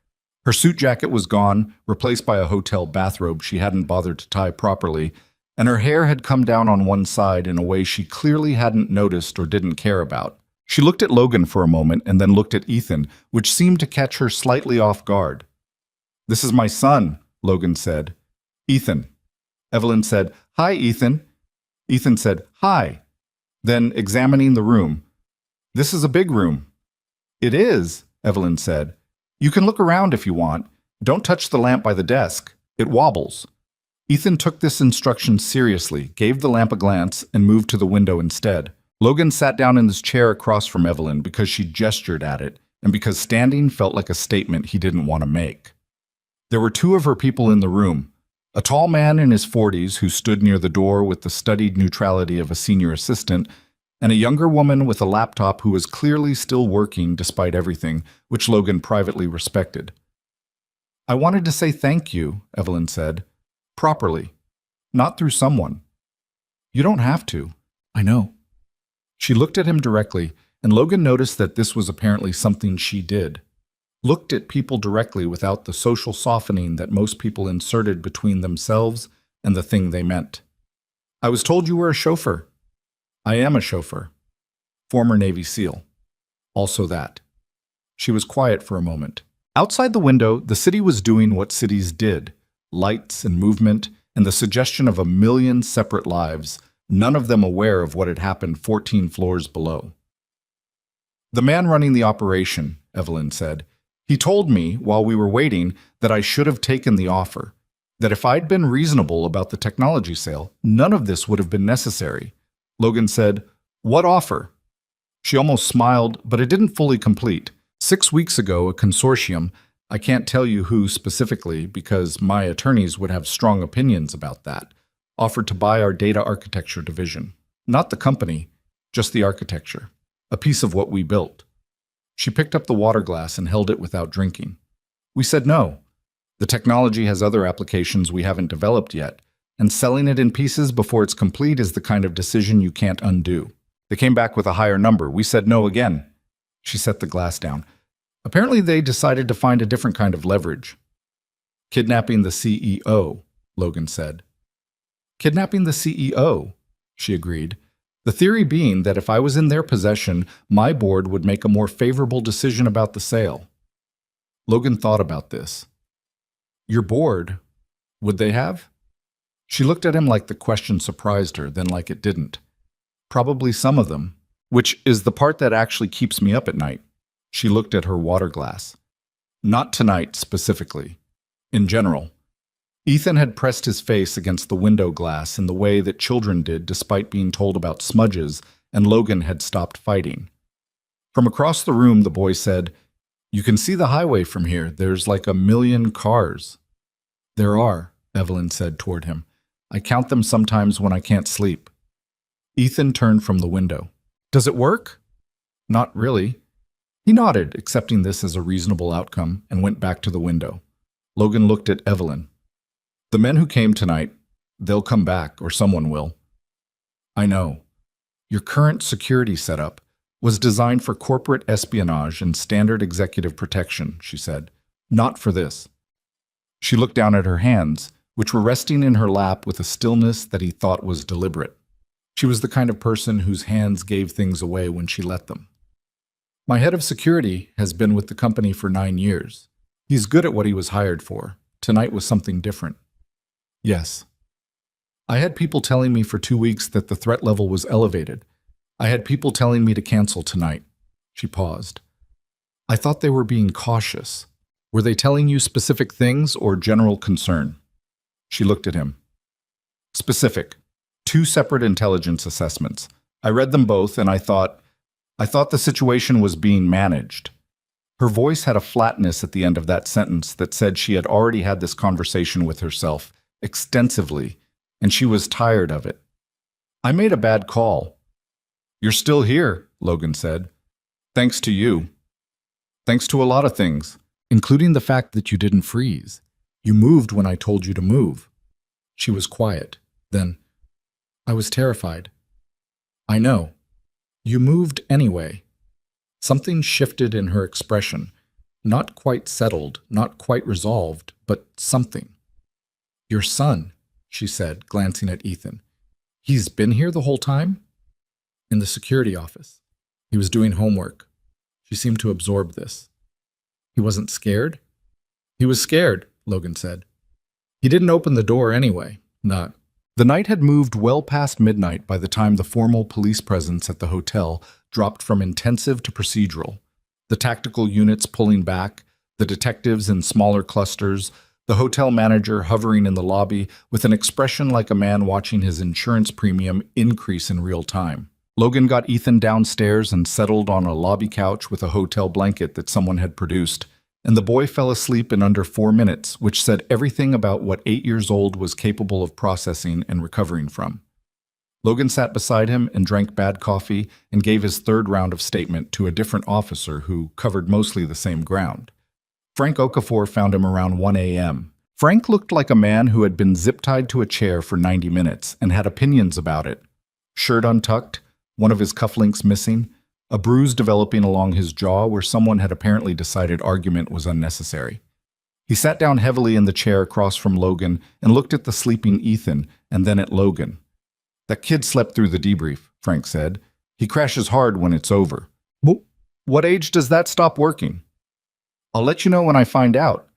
Her suit jacket was gone, replaced by a hotel bathrobe she hadn't bothered to tie properly, and her hair had come down on one side in a way she clearly hadn't noticed or didn't care about. She looked at Logan for a moment and then looked at Ethan, which seemed to catch her slightly off guard. "This is my son," Logan said. Ethan. Evelyn said, "Hi, Ethan." Ethan said, "Hi." Then, examining the room, "This is a big room." "It is," Evelyn said. "You can look around if you want. Don't touch the lamp by the desk. It wobbles." Ethan took this instruction seriously, gave the lamp a glance, and moved to the window instead. Logan sat down in his chair across from Evelyn because she gestured at it, and because standing felt like a statement he didn't want to make. There were two of her people in the room, a tall man in his 40s who stood near the door with the studied neutrality of a senior assistant, and a younger woman with a laptop who was clearly still working despite everything, which Logan privately respected. "I wanted to say thank you," Evelyn said. "Properly. Not through someone." "You don't have to. I know." She looked at him directly, and Logan noticed that this was apparently something she did. Looked at people directly without the social softening that most people inserted between themselves and the thing they meant. "I was told you were a chauffeur." "I am a chauffeur. Former Navy SEAL. Also that." She was quiet for a moment. Outside the window, the city was doing what cities did. Lights and movement, and the suggestion of a million separate lives, none of them aware of what had happened 14 floors below. "The man running the operation," Evelyn said, "he told me, while we were waiting, that I should have taken the offer. That if I'd been reasonable about the technology sale, none of this would have been necessary." Logan said, "What offer?" She almost smiled, but it didn't fully complete. 6 weeks ago, a consortium, I can't tell you who specifically because my attorneys would have strong opinions about that, offered to buy our data architecture division. Not the company, just the architecture. A piece of what we built. She picked up the water glass and held it without drinking. We said no. The technology has other applications we haven't developed yet, and selling it in pieces before it's complete is the kind of decision you can't undo. They came back with a higher number. We said no again. She set the glass down. Apparently they decided to find a different kind of leverage. "Kidnapping the CEO, Logan said. "Kidnapping the CEO, she agreed. The theory being that if I was in their possession, my board would make a more favorable decision about the sale. Logan thought about this. "Your board, would they have?" She looked at him like the question surprised her, then like it didn't. "Probably some of them, which is the part that actually keeps me up at night." She looked at her water glass. "Not tonight, specifically. In general." Ethan had pressed his face against the window glass in the way that children did despite being told about smudges, and Logan had stopped fighting. From across the room, the boy said, "You can see the highway from here. There's like 1,000,000 cars." "There are," Evelyn said toward him. "I count them sometimes when I can't sleep." Ethan turned from the window. "Does it work?" "Not really." He nodded, accepting this as a reasonable outcome, and went back to the window. Logan looked at Evelyn. "The men who came tonight, they'll come back, or someone will." "I know. Your current security setup was designed for corporate espionage and standard executive protection," she said. "Not for this." She looked down at her hands, which were resting in her lap with a stillness that he thought was deliberate. She was the kind of person whose hands gave things away when she let them. "My head of security has been with the company for 9 years. He's good at what he was hired for. Tonight was something different." "Yes." "I had people telling me for 2 weeks that the threat level was elevated. I had people telling me to cancel tonight." She paused. "I thought they were being cautious. Were they telling you specific things or general concern?" She looked at him. "Specific. 2 separate intelligence assessments. I read them both and I thought the situation was being managed." Her voice had a flatness at the end of that sentence that said she had already had this conversation with herself extensively, and she was tired of it. "I made a bad call." "You're still here," Logan said. "Thanks to you. Thanks to a lot of things, including the fact that you didn't freeze. You moved when I told you to move." She was quiet. Then, "I was terrified." "I know. You moved anyway." Something shifted in her expression. Not quite settled, not quite resolved, but something. "Your son," she said, glancing at Ethan. "He's been here the whole time?" "In the security office. He was doing homework." She seemed to absorb this. "He wasn't scared?" "He was scared," Logan said. He didn't open the door anyway. Not. The night had moved well past midnight by the time the formal police presence at the hotel dropped from intensive to procedural. The tactical units pulling back, the detectives in smaller clusters, the hotel manager hovering in the lobby with an expression like a man watching his insurance premium increase in real time. Logan got Ethan downstairs and settled on a lobby couch with a hotel blanket that someone had produced, and the boy fell asleep in under 4 minutes, which said everything about what 8 years old was capable of processing and recovering from. Logan sat beside him and drank bad coffee and gave his third round of statement to a different officer who covered mostly the same ground. Frank Okafor found him around 1 a.m. Frank looked like a man who had been zip-tied to a chair for 90 minutes and had opinions about it. Shirt untucked, one of his cufflinks missing, a bruise developing along his jaw where someone had apparently decided argument was unnecessary. He sat down heavily in the chair across from Logan and looked at the sleeping Ethan and then at Logan. "That kid slept through the debrief," Frank said. "He crashes hard when it's over." "What age does that stop working?" "I'll let you know when I find out."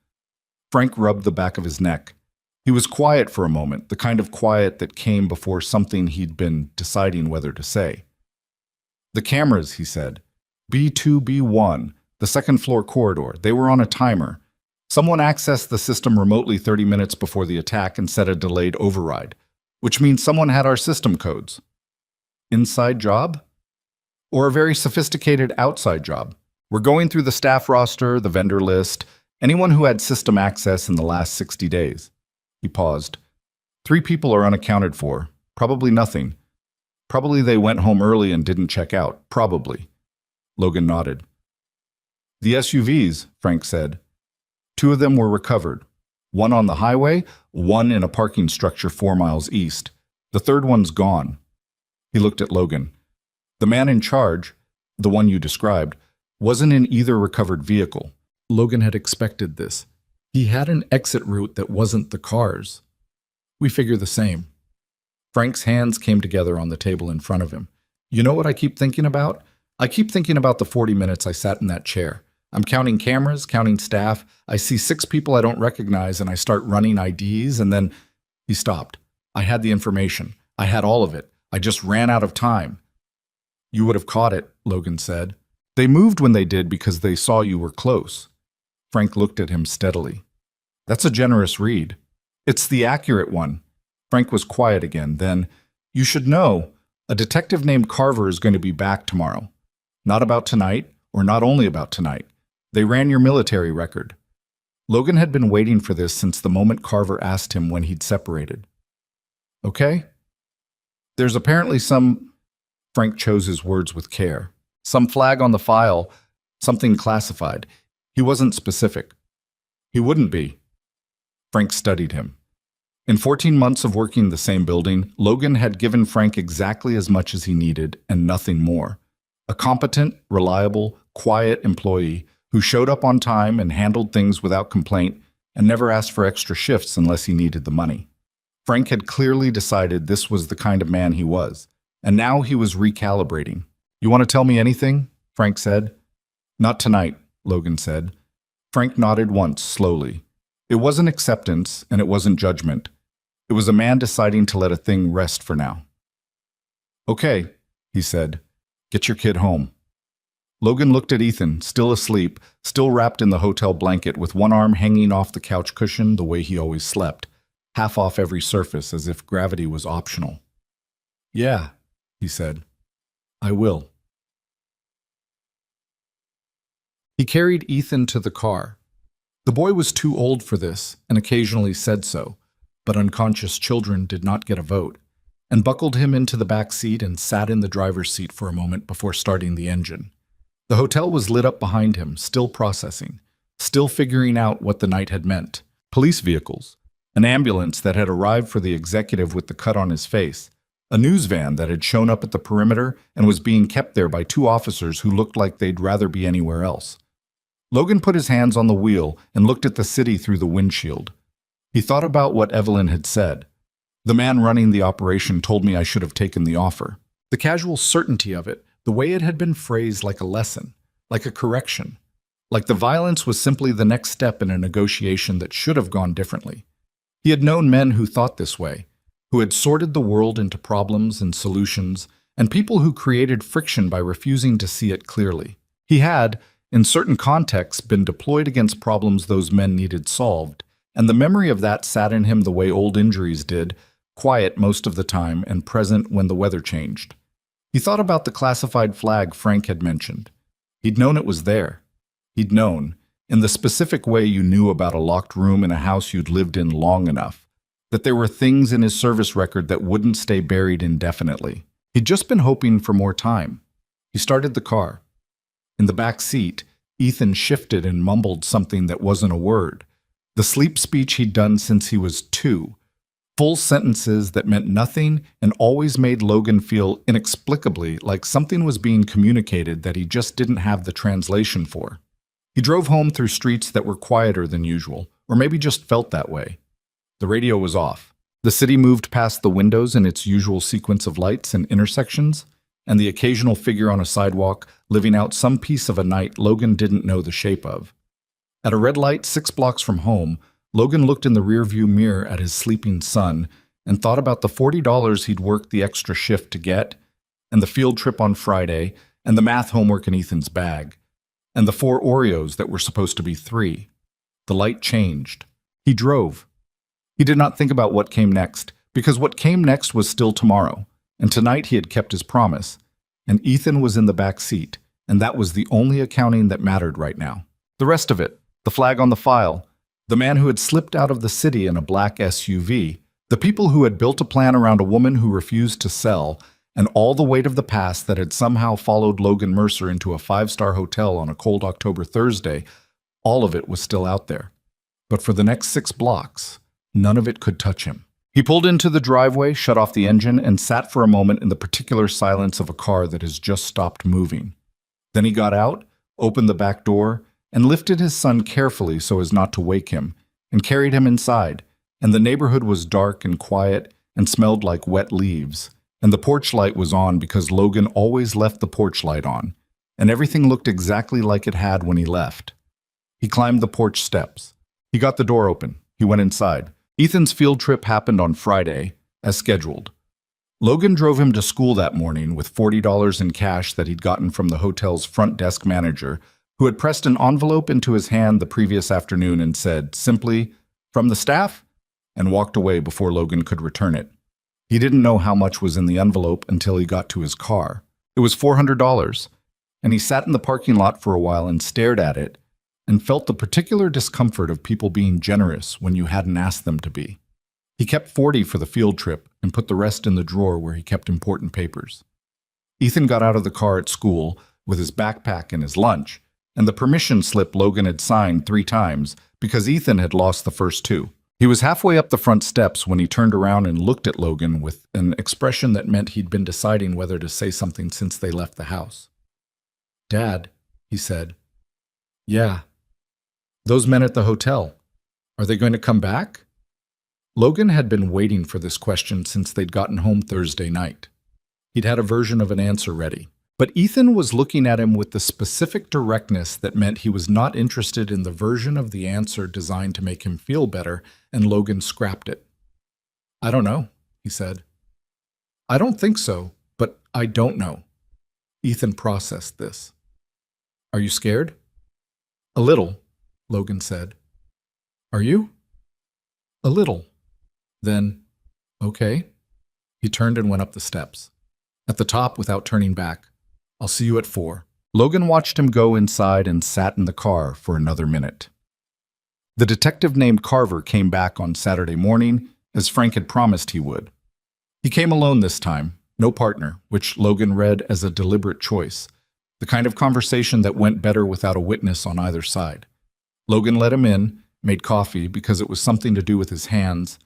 Frank rubbed the back of his neck. He was quiet for a moment, the kind of quiet that came before something he'd been deciding whether to say. "The cameras," he said. "B2, B1, the second floor corridor, they were on a timer. Someone accessed the system remotely 30 minutes before the attack and set a delayed override, which means someone had our system codes." "Inside job? Or a very sophisticated outside job? We're going through the staff roster, the vendor list, anyone who had system access in the last 60 days. He paused. 3 people are unaccounted for. Probably nothing. Probably they went home early and didn't check out. Probably. Logan nodded. "The SUVs," Frank said. 2 of them were recovered. 1 on the highway, 1 in a parking structure 4 miles east. The third one's gone. He looked at Logan. The man in charge, the one you described, wasn't in either recovered vehicle. Logan had expected this. He had an exit route that wasn't the car's. "We figure the same." Frank's hands came together on the table in front of him. "You know what I keep thinking about? I keep thinking about the 40 minutes I sat in that chair. I'm counting cameras, counting staff. I see 6 people I don't recognize and I start running IDs and then..." He stopped. "I had the information. I had all of it. I just ran out of time." "You would have caught it," Logan said. "They moved when they did because they saw you were close." Frank looked at him steadily. "That's a generous read." "It's the accurate one." Frank was quiet again. Then, "You should know, a detective named Carver is going to be back tomorrow. Not about tonight, or not only about tonight. They ran your military record." Logan had been waiting for this since the moment Carver asked him when he'd separated. "Okay? There's apparently some..." Frank chose his words with care. "Some flag on the file, something classified." He wasn't specific. He wouldn't be. Frank studied him. In 14 months of working the same building, Logan had given Frank exactly as much as he needed and nothing more. A competent, reliable, quiet employee who showed up on time and handled things without complaint and never asked for extra shifts unless he needed the money. Frank had clearly decided this was the kind of man he was, and now he was recalibrating. "You want to tell me anything?" Frank said. "Not tonight," Logan said. Frank nodded once, slowly. It wasn't acceptance, and it wasn't judgment. It was a man deciding to let a thing rest for now. "Okay," he said. "Get your kid home." Logan looked at Ethan, still asleep, still wrapped in the hotel blanket with one arm hanging off the couch cushion the way he always slept, half off every surface as if gravity was optional. "Yeah," he said. "I will." He carried Ethan to the car. The boy was too old for this and occasionally said so, but unconscious children did not get a vote, and buckled him into the back seat and sat in the driver's seat for a moment before starting the engine. The hotel was lit up behind him, still processing, still figuring out what the night had meant. Police vehicles, an ambulance that had arrived for the executive with the cut on his face, a news van that had shown up at the perimeter and was being kept there by 2 officers who looked like they'd rather be anywhere else. Logan put his hands on the wheel and looked at the city through the windshield. He thought about what Evelyn had said. "The man running the operation told me I should have taken the offer." The casual certainty of it, the way it had been phrased like a lesson, like a correction, like the violence was simply the next step in a negotiation that should have gone differently. He had known men who thought this way, who had sorted the world into problems and solutions, and people who created friction by refusing to see it clearly. He had, in certain contexts, been deployed against problems those men needed solved, and the memory of that sat in him the way old injuries did, quiet most of the time and present when the weather changed. He thought about the classified flag Frank had mentioned. He'd known it was there. He'd known, in the specific way you knew about a locked room in a house you'd lived in long enough, that there were things in his service record that wouldn't stay buried indefinitely. He'd just been hoping for more time. He started the car. In the back seat, Ethan shifted and mumbled something that wasn't a word. The sleep speech he'd done since he was 2. Full sentences that meant nothing and always made Logan feel inexplicably like something was being communicated that he just didn't have the translation for. He drove home through streets that were quieter than usual, or maybe just felt that way. The radio was off. The city moved past the windows in its usual sequence of lights and intersections, and the occasional figure on a sidewalk living out some piece of a night Logan didn't know the shape of. At a red light 6 blocks from home, Logan looked in the rearview mirror at his sleeping son and thought about the $40 he'd worked the extra shift to get, and the field trip on Friday, and the math homework in Ethan's bag, and the 4 Oreos that were supposed to be 3. The light changed. He drove. He did not think about what came next, because what came next was still tomorrow, and tonight he had kept his promise, and Ethan was in the back seat, and that was the only accounting that mattered right now. The rest of it, the flag on the file, the man who had slipped out of the city in a black SUV, the people who had built a plan around a woman who refused to sell, and all the weight of the past that had somehow followed Logan Mercer into a 5-star hotel on a cold October Thursday, all of it was still out there. But for the next 6 blocks, none of it could touch him. He pulled into the driveway, shut off the engine, and sat for a moment in the particular silence of a car that has just stopped moving. Then he got out, opened the back door, and lifted his son carefully so as not to wake him, and carried him inside, and the neighborhood was dark and quiet and smelled like wet leaves. And the porch light was on because Logan always left the porch light on, and everything looked exactly like it had when he left. He climbed the porch steps. He got the door open. He went inside. Ethan's field trip happened on Friday, as scheduled. Logan drove him to school that morning with $40 in cash that he'd gotten from the hotel's front desk manager, who had pressed an envelope into his hand the previous afternoon and said, simply, "From the staff?" and walked away before Logan could return it. He didn't know how much was in the envelope until he got to his car. It was $400, and he sat in the parking lot for a while and stared at it and felt the particular discomfort of people being generous when you hadn't asked them to be. He kept $40 for the field trip and put the rest in the drawer where he kept important papers. Ethan got out of the car at school with his backpack and his lunch, and the permission slip Logan had signed 3 times because Ethan had lost the first 2. He was halfway up the front steps when he turned around and looked at Logan with an expression that meant he'd been deciding whether to say something since they left the house. "Dad," he said. "Yeah." "Those men at the hotel, are they going to come back?" Logan had been waiting for this question since they'd gotten home Thursday night. He'd had a version of an answer ready. But Ethan was looking at him with the specific directness that meant he was not interested in the version of the answer designed to make him feel better, and Logan scrapped it. "I don't know," he said. "I don't think so, but I don't know." Ethan processed this. "Are you scared?" "A little," Logan said. "Are you?" "A little." Then, "Okay." He turned and went up the steps. At the top, without turning back, "I'll see you at 4. Logan watched him go inside and sat in the car for another minute. The detective named Carver came back on Saturday morning, as Frank had promised he would. He came alone this time, no partner, which Logan read as a deliberate choice, the kind of conversation that went better without a witness on either side. Logan let him in, made coffee because it was something to do with his hands,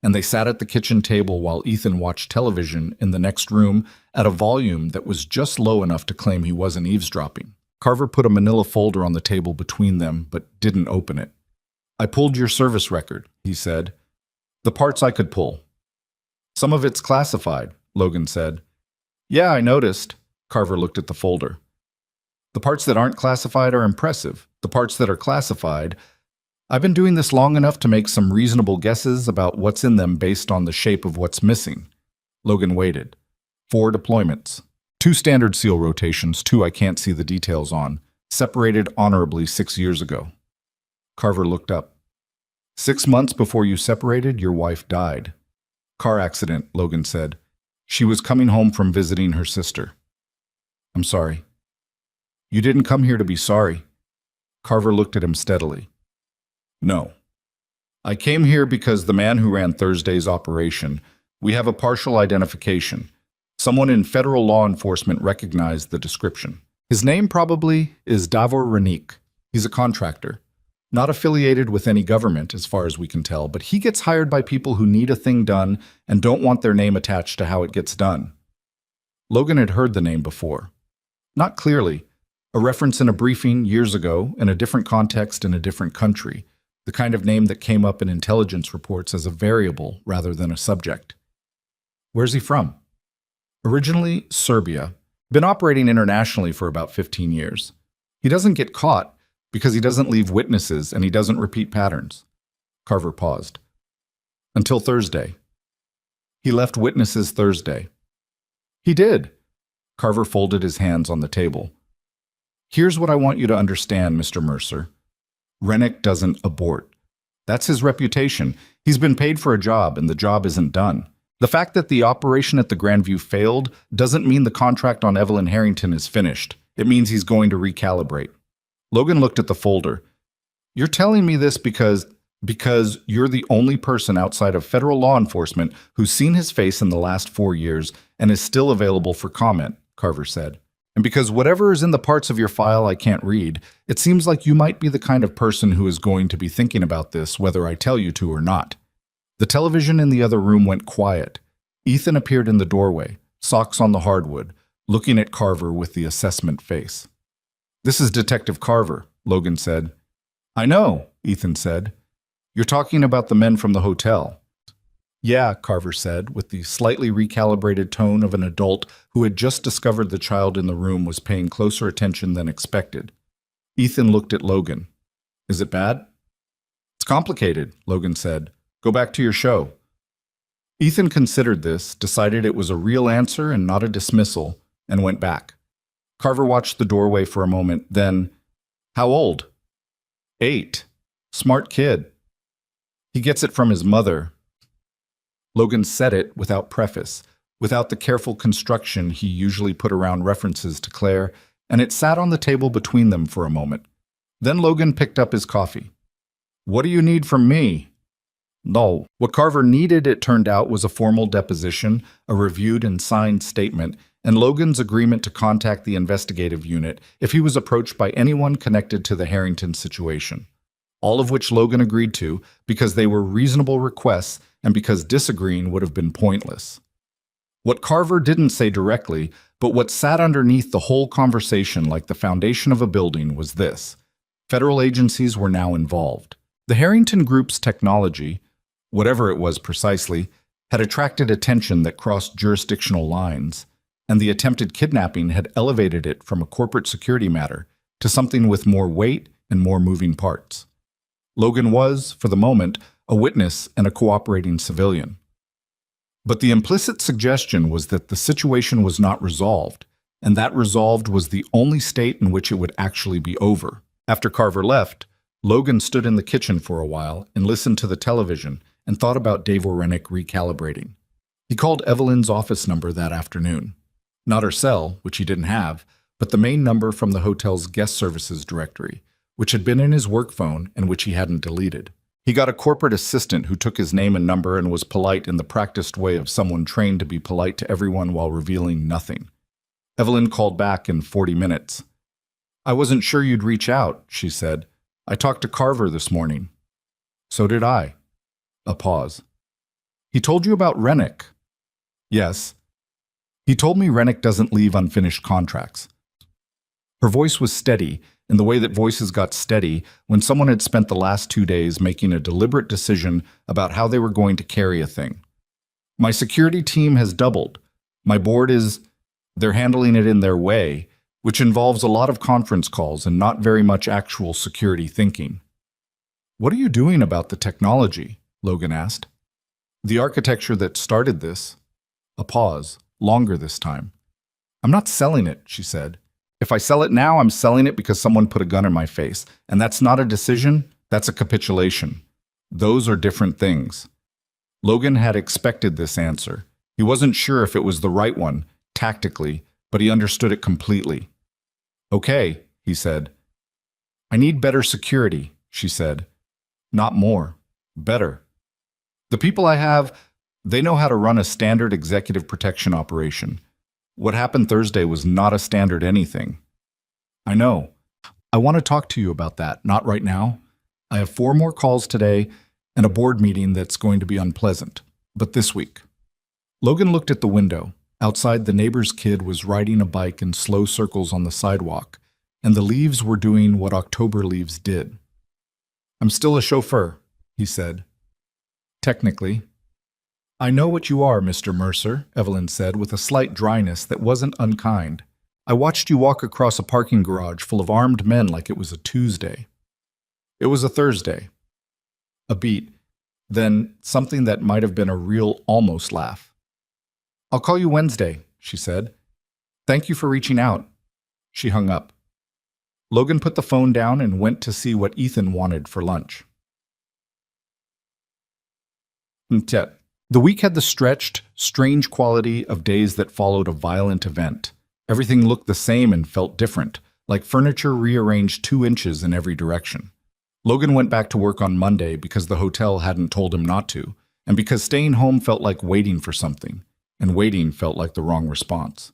and they sat at the kitchen table while Ethan watched television in the next room at a volume that was just low enough to claim he wasn't eavesdropping. Carver put a manila folder on the table between them, but didn't open it. "I pulled your service record," he said. "The parts I could pull." "Some of it's classified," Logan said. "Yeah, I noticed." Carver looked at the folder. "The parts that aren't classified are impressive. The parts that are classified, I've been doing this long enough to make some reasonable guesses about what's in them based on the shape of what's missing. Logan waited. 4 deployments. 2 standard SEAL rotations, 2 I can't see the details on, separated honorably 6 years ago. Carver looked up. 6 months before you separated, your wife died. Car accident, Logan said. She was coming home from visiting her sister. I'm sorry. You didn't come here to be sorry. Carver looked at him steadily. No. I came here because the man who ran Thursday's operation, we have a partial identification. Someone in federal law enforcement recognized the description. His name probably is Davor Renik. He's a contractor. Not affiliated with any government, as far as we can tell, but he gets hired by people who need a thing done and don't want their name attached to how it gets done. Logan had heard the name before. Not clearly. A reference in a briefing years ago, in a different context in a different country. The kind of name that came up in intelligence reports as a variable rather than a subject. Where's he from? Originally, Serbia. Been operating internationally for about 15 years. He doesn't get caught because he doesn't leave witnesses and he doesn't repeat patterns. Carver paused. Until Thursday. He left witnesses Thursday. He did. Carver folded his hands on the table. Here's what I want you to understand, Mr. Mercer. Rennick doesn't abort. That's his reputation. He's been paid for a job and the job isn't done. The fact that the operation at the Grandview failed doesn't mean the contract on Evelyn Harrington is finished. It means he's going to recalibrate. Logan looked at the folder. You're telling me this because you're the only person outside of federal law enforcement who's seen his face in the last 4 years and is still available for comment, Carver said. And because whatever is in the parts of your file I can't read, it seems like you might be the kind of person who is going to be thinking about this whether I tell you to or not. The television in the other room went quiet. Ethan appeared in the doorway, socks on the hardwood, looking at Carver with the assessment face. This is Detective Carver, Logan said. I know, Ethan said. You're talking about the men from the hotel. Yeah, Carver said, with the slightly recalibrated tone of an adult who had just discovered the child in the room was paying closer attention than expected. Ethan looked at Logan. Is it bad? It's complicated, Logan said. Go back to your show. Ethan considered this, decided it was a real answer and not a dismissal, and went back. Carver watched the doorway for a moment, then, how old? 8. Smart kid. He gets it from his mother. Logan said it without preface, without the careful construction he usually put around references to Claire, and it sat on the table between them for a moment. Then Logan picked up his coffee. What do you need from me? No. What Carver needed, it turned out, was a formal deposition, a reviewed and signed statement, and Logan's agreement to contact the investigative unit if he was approached by anyone connected to the Harrington situation. All of which Logan agreed to because they were reasonable requests and because disagreeing would have been pointless. What Carver didn't say directly, but what sat underneath the whole conversation like the foundation of a building was this. Federal agencies were now involved. The Harrington Group's technology, whatever it was precisely, had attracted attention that crossed jurisdictional lines, and the attempted kidnapping had elevated it from a corporate security matter to something with more weight and more moving parts. Logan was, for the moment, a witness and a cooperating civilian. But the implicit suggestion was that the situation was not resolved, and that resolved was the only state in which it would actually be over. After Carver left, Logan stood in the kitchen for a while and listened to the television and thought about Davor Rennick recalibrating. He called Evelyn's office number that afternoon. Not her cell, which he didn't have, but the main number from the hotel's guest services directory, which had been in his work phone and which he hadn't deleted. He got a corporate assistant who took his name and number and was polite in the practiced way of someone trained to be polite to everyone while revealing nothing. Evelyn called back in 40 minutes. I wasn't sure you'd reach out, she said. I talked to Carver this morning. So did I. A pause. He told you about Rennick? Yes. He told me Rennick doesn't leave unfinished contracts. Her voice was steady, in the way that voices got steady when someone had spent the last 2 days making a deliberate decision about how they were going to carry a thing. My security team has doubled. My board they're handling it in their way, which involves a lot of conference calls and not very much actual security thinking. What are you doing about the technology? Logan asked. The architecture that started this. A pause, longer this time. I'm not selling it, she said. If I sell it now, I'm selling it because someone put a gun in my face. And that's not a decision, that's a capitulation. Those are different things. Logan had expected this answer. He wasn't sure if it was the right one, tactically, but he understood it completely. Okay, he said. I need better security, she said. Not more. Better. The people I have, they know how to run a standard executive protection operation. What happened Thursday was not a standard anything. I know. I want to talk to you about that, not right now. I have 4 more calls today and a board meeting that's going to be unpleasant, but this week. Logan looked at the window. Outside, the neighbor's kid was riding a bike in slow circles on the sidewalk, and the leaves were doing what October leaves did. I'm still a chauffeur, he said. Technically. I know what you are, Mr. Mercer, Evelyn said with a slight dryness that wasn't unkind. I watched you walk across a parking garage full of armed men like it was a Tuesday. It was a Thursday. A beat. Then something that might have been a real almost laugh. I'll call you Wednesday, she said. Thank you for reaching out. She hung up. Logan put the phone down and went to see what Ethan wanted for lunch. The week had the stretched, strange quality of days that followed a violent event. Everything looked the same and felt different, like furniture rearranged 2 inches in every direction. Logan went back to work on Monday because the hotel hadn't told him not to, and because staying home felt like waiting for something, and waiting felt like the wrong response.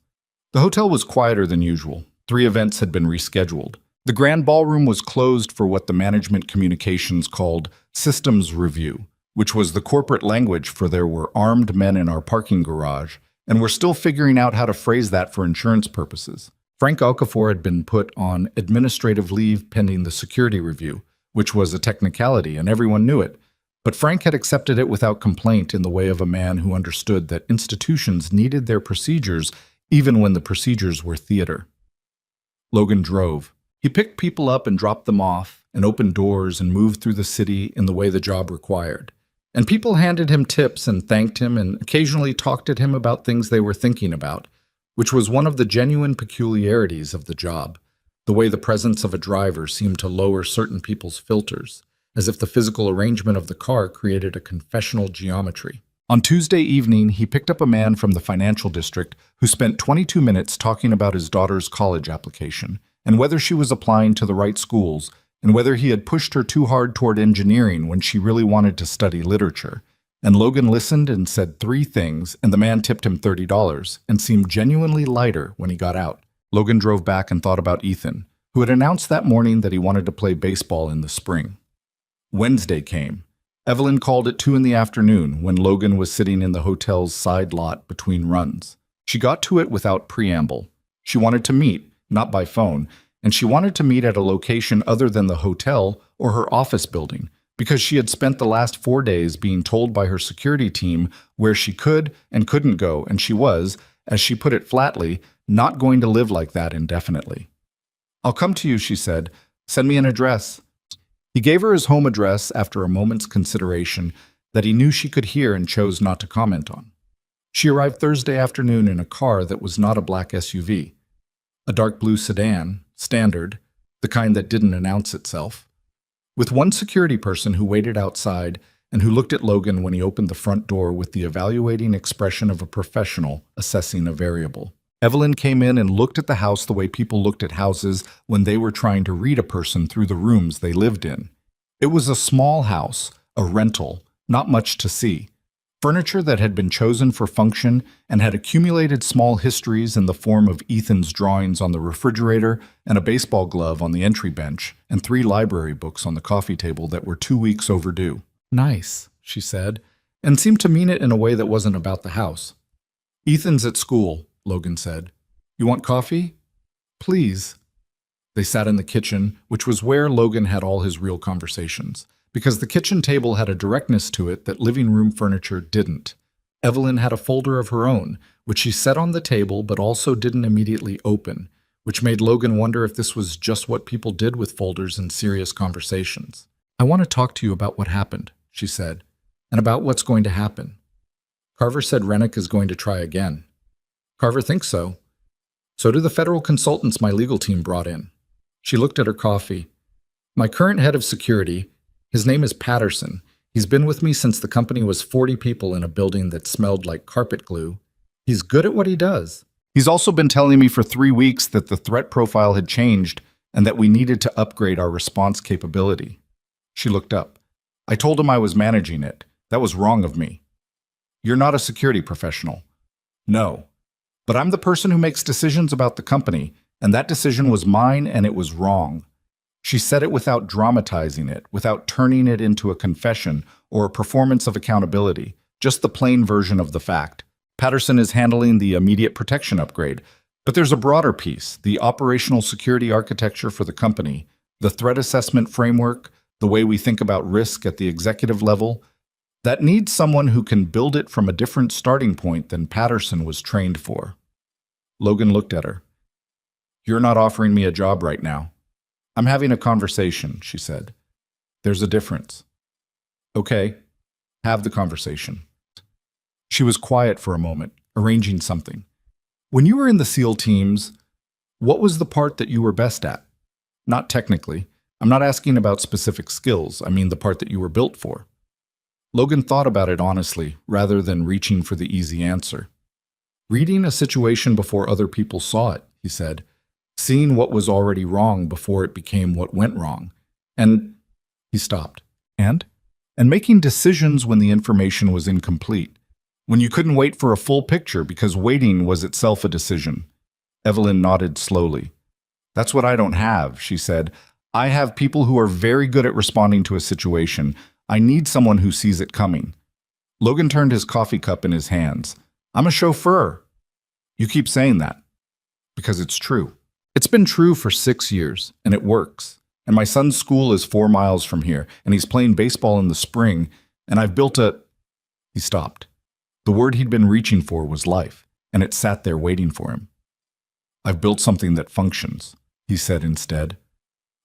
The hotel was quieter than usual. 3 events had been rescheduled. The grand ballroom was closed for what the management communications called systems review, which was the corporate language for there were armed men in our parking garage, and we're still figuring out how to phrase that for insurance purposes. Frank Okafor had been put on administrative leave pending the security review, which was a technicality, and everyone knew it. But Frank had accepted it without complaint in the way of a man who understood that institutions needed their procedures even when the procedures were theater. Logan drove. He picked people up and dropped them off, and opened doors and moved through the city in the way the job required. And people handed him tips and thanked him and occasionally talked at him about things they were thinking about, which was one of the genuine peculiarities of the job, the way the presence of a driver seemed to lower certain people's filters, as if the physical arrangement of the car created a confessional geometry. On Tuesday evening, he picked up a man from the financial district who spent 22 minutes talking about his daughter's college application and whether she was applying to the right schools and whether he had pushed her too hard toward engineering when she really wanted to study literature. And Logan listened and said 3 things, and the man tipped him $30 and seemed genuinely lighter when he got out. Logan drove back and thought about Ethan, who had announced that morning that he wanted to play baseball in the spring. Wednesday came. Evelyn called at 2 in the afternoon when Logan was sitting in the hotel's side lot between runs. She got to it without preamble. She wanted to meet, not by phone, and she wanted to meet at a location other than the hotel or her office building, because she had spent the last 4 days being told by her security team where she could and couldn't go, and she was, as she put it flatly, not going to live like that indefinitely. I'll come to you, she said. Send me an address. He gave her his home address after a moment's consideration that he knew she could hear and chose not to comment on. She arrived Thursday afternoon in a car that was not a black SUV. A dark blue sedan, standard, the kind that didn't announce itself, with one security person who waited outside and who looked at Logan when he opened the front door with the evaluating expression of a professional assessing a variable. Evelyn came in and looked at the house the way people looked at houses when they were trying to read a person through the rooms they lived in. It was a small house, a rental, not much to see. Furniture that had been chosen for function and had accumulated small histories in the form of Ethan's drawings on the refrigerator and a baseball glove on the entry bench and 3 library books on the coffee table that were 2 weeks overdue. Nice, she said, and seemed to mean it in a way that wasn't about the house. Ethan's at school, Logan said. You want coffee? Please. They sat in the kitchen, which was where Logan had all his real conversations, because the kitchen table had a directness to it that living room furniture didn't. Evelyn had a folder of her own, which she set on the table but also didn't immediately open, which made Logan wonder if this was just what people did with folders in serious conversations. I want to talk to you about what happened, she said, and about what's going to happen. Carver said Rennick is going to try again. Carver thinks so. So do the federal consultants my legal team brought in. She looked at her coffee. My current head of security, his name is Patterson. He's been with me since the company was 40 people in a building that smelled like carpet glue. He's good at what he does. He's also been telling me for 3 weeks that the threat profile had changed and that we needed to upgrade our response capability. She looked up. I told him I was managing it. That was wrong of me. You're not a security professional. No. But I'm the person who makes decisions about the company, and that decision was mine and it was wrong. She said it without dramatizing it, without turning it into a confession or a performance of accountability, just the plain version of the fact. Patterson is handling the immediate protection upgrade, but there's a broader piece, the operational security architecture for the company, the threat assessment framework, the way we think about risk at the executive level, that needs someone who can build it from a different starting point than Patterson was trained for. Logan looked at her. You're not offering me a job right now. I'm having a conversation, she said. There's a difference. Okay, have the conversation. She was quiet for a moment, arranging something. When you were in the SEAL teams, what was the part that you were best at? Not technically. I'm not asking about specific skills. I mean the part that you were built for. Logan thought about it honestly, rather than reaching for the easy answer. Reading a situation before other people saw it, he said. Seeing what was already wrong before it became what went wrong. And he stopped. And making decisions when the information was incomplete. When you couldn't wait for a full picture because waiting was itself a decision. Evelyn nodded slowly. That's what I don't have, she said. I have people who are very good at responding to a situation. I need someone who sees it coming. Logan turned his coffee cup in his hands. I'm a chauffeur. You keep saying that. Because it's true. It's been true for 6 years, and it works. And my son's school is 4 miles from here, and he's playing baseball in the spring, and I've built a... He stopped. The word he'd been reaching for was life, and it sat there waiting for him. I've built something that functions, he said instead.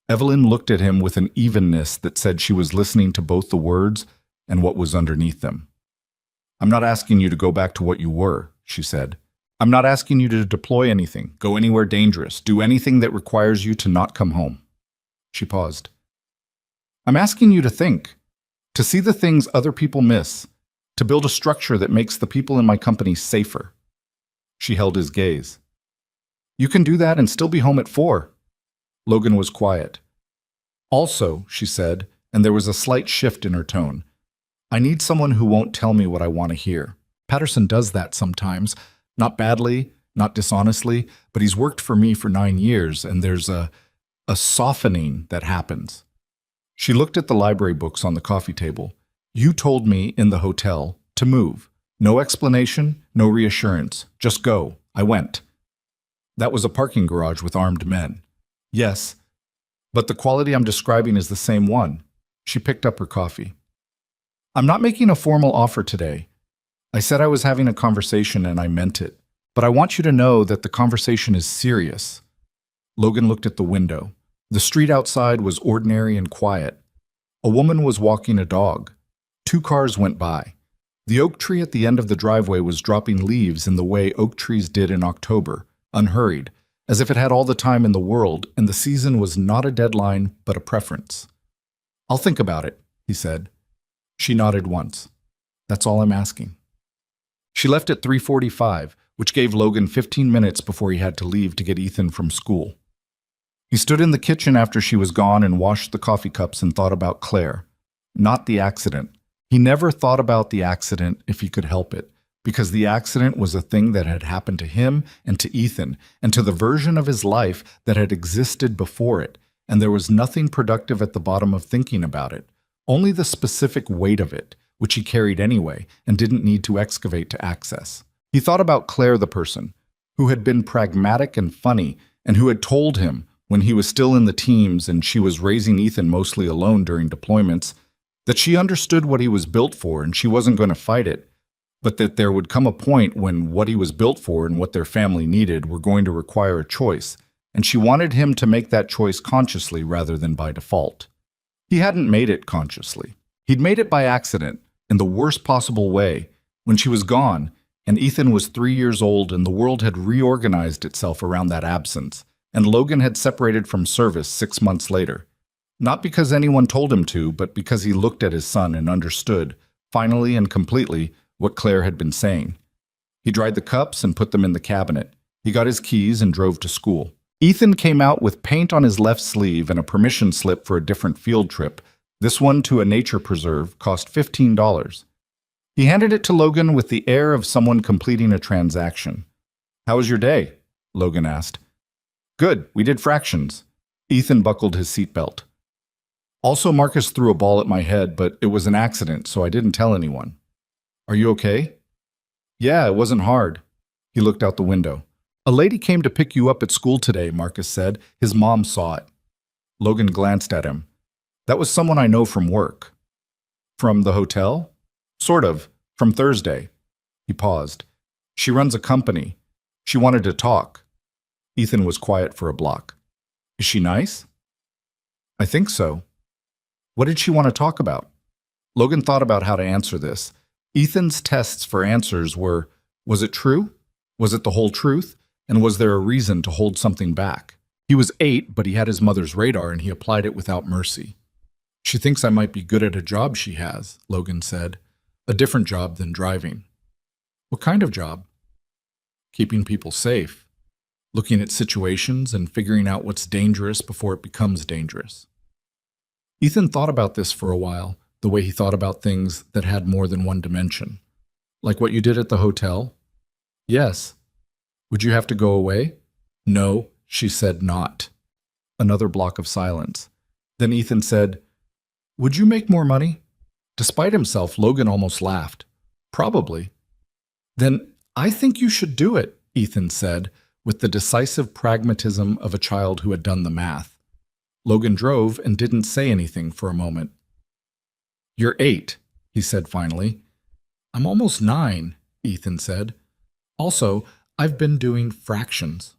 Evelyn looked at him with an evenness that said she was listening to both the words and what was underneath them. I'm not asking you to go back to what you were, she said. I'm not asking you to deploy anything, go anywhere dangerous, do anything that requires you to not come home. She paused. I'm asking you to think, to see the things other people miss, to build a structure that makes the people in my company safer. She held his gaze. You can do that and still be home at 4. Logan was quiet. Also, she said, and there was a slight shift in her tone, I need someone who won't tell me what I want to hear. Patterson does that sometimes, not badly, not dishonestly, but he's worked for me for 9 years, and there's a softening that happens. She looked at the library books on the coffee table. You told me in the hotel to move. No explanation, no reassurance. Just go. I went. That was a parking garage with armed men. Yes, but the quality I'm describing is the same one. She picked up her coffee. I'm not making a formal offer today. I said I was having a conversation and I meant it. But I want you to know that the conversation is serious. Logan looked at the window. The street outside was ordinary and quiet. A woman was walking a dog. 2 cars went by. The oak tree at the end of the driveway was dropping leaves in the way oak trees did in October, unhurried, as if it had all the time in the world, and the season was not a deadline, but a preference. I'll think about it, he said. She nodded once. That's all I'm asking. She left at 3:45, which gave Logan 15 minutes before he had to leave to get Ethan from school. He stood in the kitchen after she was gone and washed the coffee cups and thought about Claire, not the accident. He never thought about the accident if he could help it, because the accident was a thing that had happened to him and to Ethan and to the version of his life that had existed before it, and there was nothing productive at the bottom of thinking about it, only the specific weight of it, which he carried anyway and didn't need to excavate to access. He thought about Claire the person, who had been pragmatic and funny, and who had told him, when he was still in the teams and she was raising Ethan mostly alone during deployments, that she understood what he was built for and she wasn't going to fight it, but that there would come a point when what he was built for and what their family needed were going to require a choice, and she wanted him to make that choice consciously rather than by default. He hadn't made it consciously. He'd made it by accident, in the worst possible way, when she was gone, and Ethan was 3 years old and the world had reorganized itself around that absence, and Logan had separated from service 6 months later. Not because anyone told him to, but because he looked at his son and understood, finally and completely, what Claire had been saying. He dried the cups and put them in the cabinet. He got his keys and drove to school. Ethan came out with paint on his left sleeve and a permission slip for a different field trip. This one to a nature preserve cost $15. He handed it to Logan with the air of someone completing a transaction. "How was your day?" Logan asked. "Good, we did fractions." Ethan buckled his seatbelt. "Also, Marcus threw a ball at my head, but it was an accident, so I didn't tell anyone." "Are you okay?" "Yeah, it wasn't hard." He looked out the window. "A lady came to pick you up at school today," Marcus said. His mom saw it. Logan glanced at him. "That was someone I know from work." "From the hotel?" "Sort of. From Thursday." He paused. "She runs a company. She wanted to talk." Ethan was quiet for a block. "Is she nice?" "I think so." "What did she want to talk about?" Logan thought about how to answer this. Ethan's tests for answers were, was it true? Was it the whole truth? And was there a reason to hold something back? He was 8, but he had his mother's radar and he applied it without mercy. "She thinks I might be good at a job she has," Logan said. "A different job than driving." "What kind of job?" "Keeping people safe. Looking at situations and figuring out what's dangerous before it becomes dangerous." Ethan thought about this for a while, the way he thought about things that had more than one dimension. "Like what you did at the hotel?" "Yes." "Would you have to go away?" "No," she said, not. Another block of silence. Then Ethan said, "Would you make more money?" Despite himself, Logan almost laughed. "Probably." "Then I think you should do it," Ethan said, with the decisive pragmatism of a child who had done the math. Logan drove and didn't say anything for a moment. "You're 8, he said finally. "I'm almost 9, Ethan said. "Also, I've been doing fractions."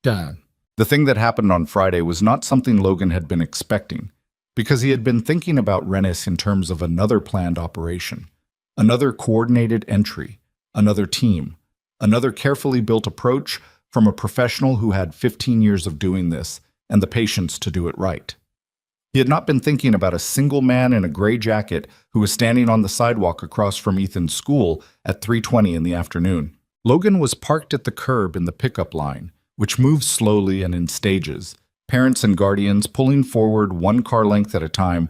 Dad. The thing that happened on Friday was not something Logan had been expecting, because he had been thinking about Rennis in terms of another planned operation, another coordinated entry, another team, another carefully built approach from a professional who had 15 years of doing this and the patience to do it right. He had not been thinking about a single man in a gray jacket who was standing on the sidewalk across from Ethan's school at 3:20 in the afternoon. Logan was parked at the curb in the pickup line, which moved slowly and in stages, parents and guardians pulling forward one car length at a time,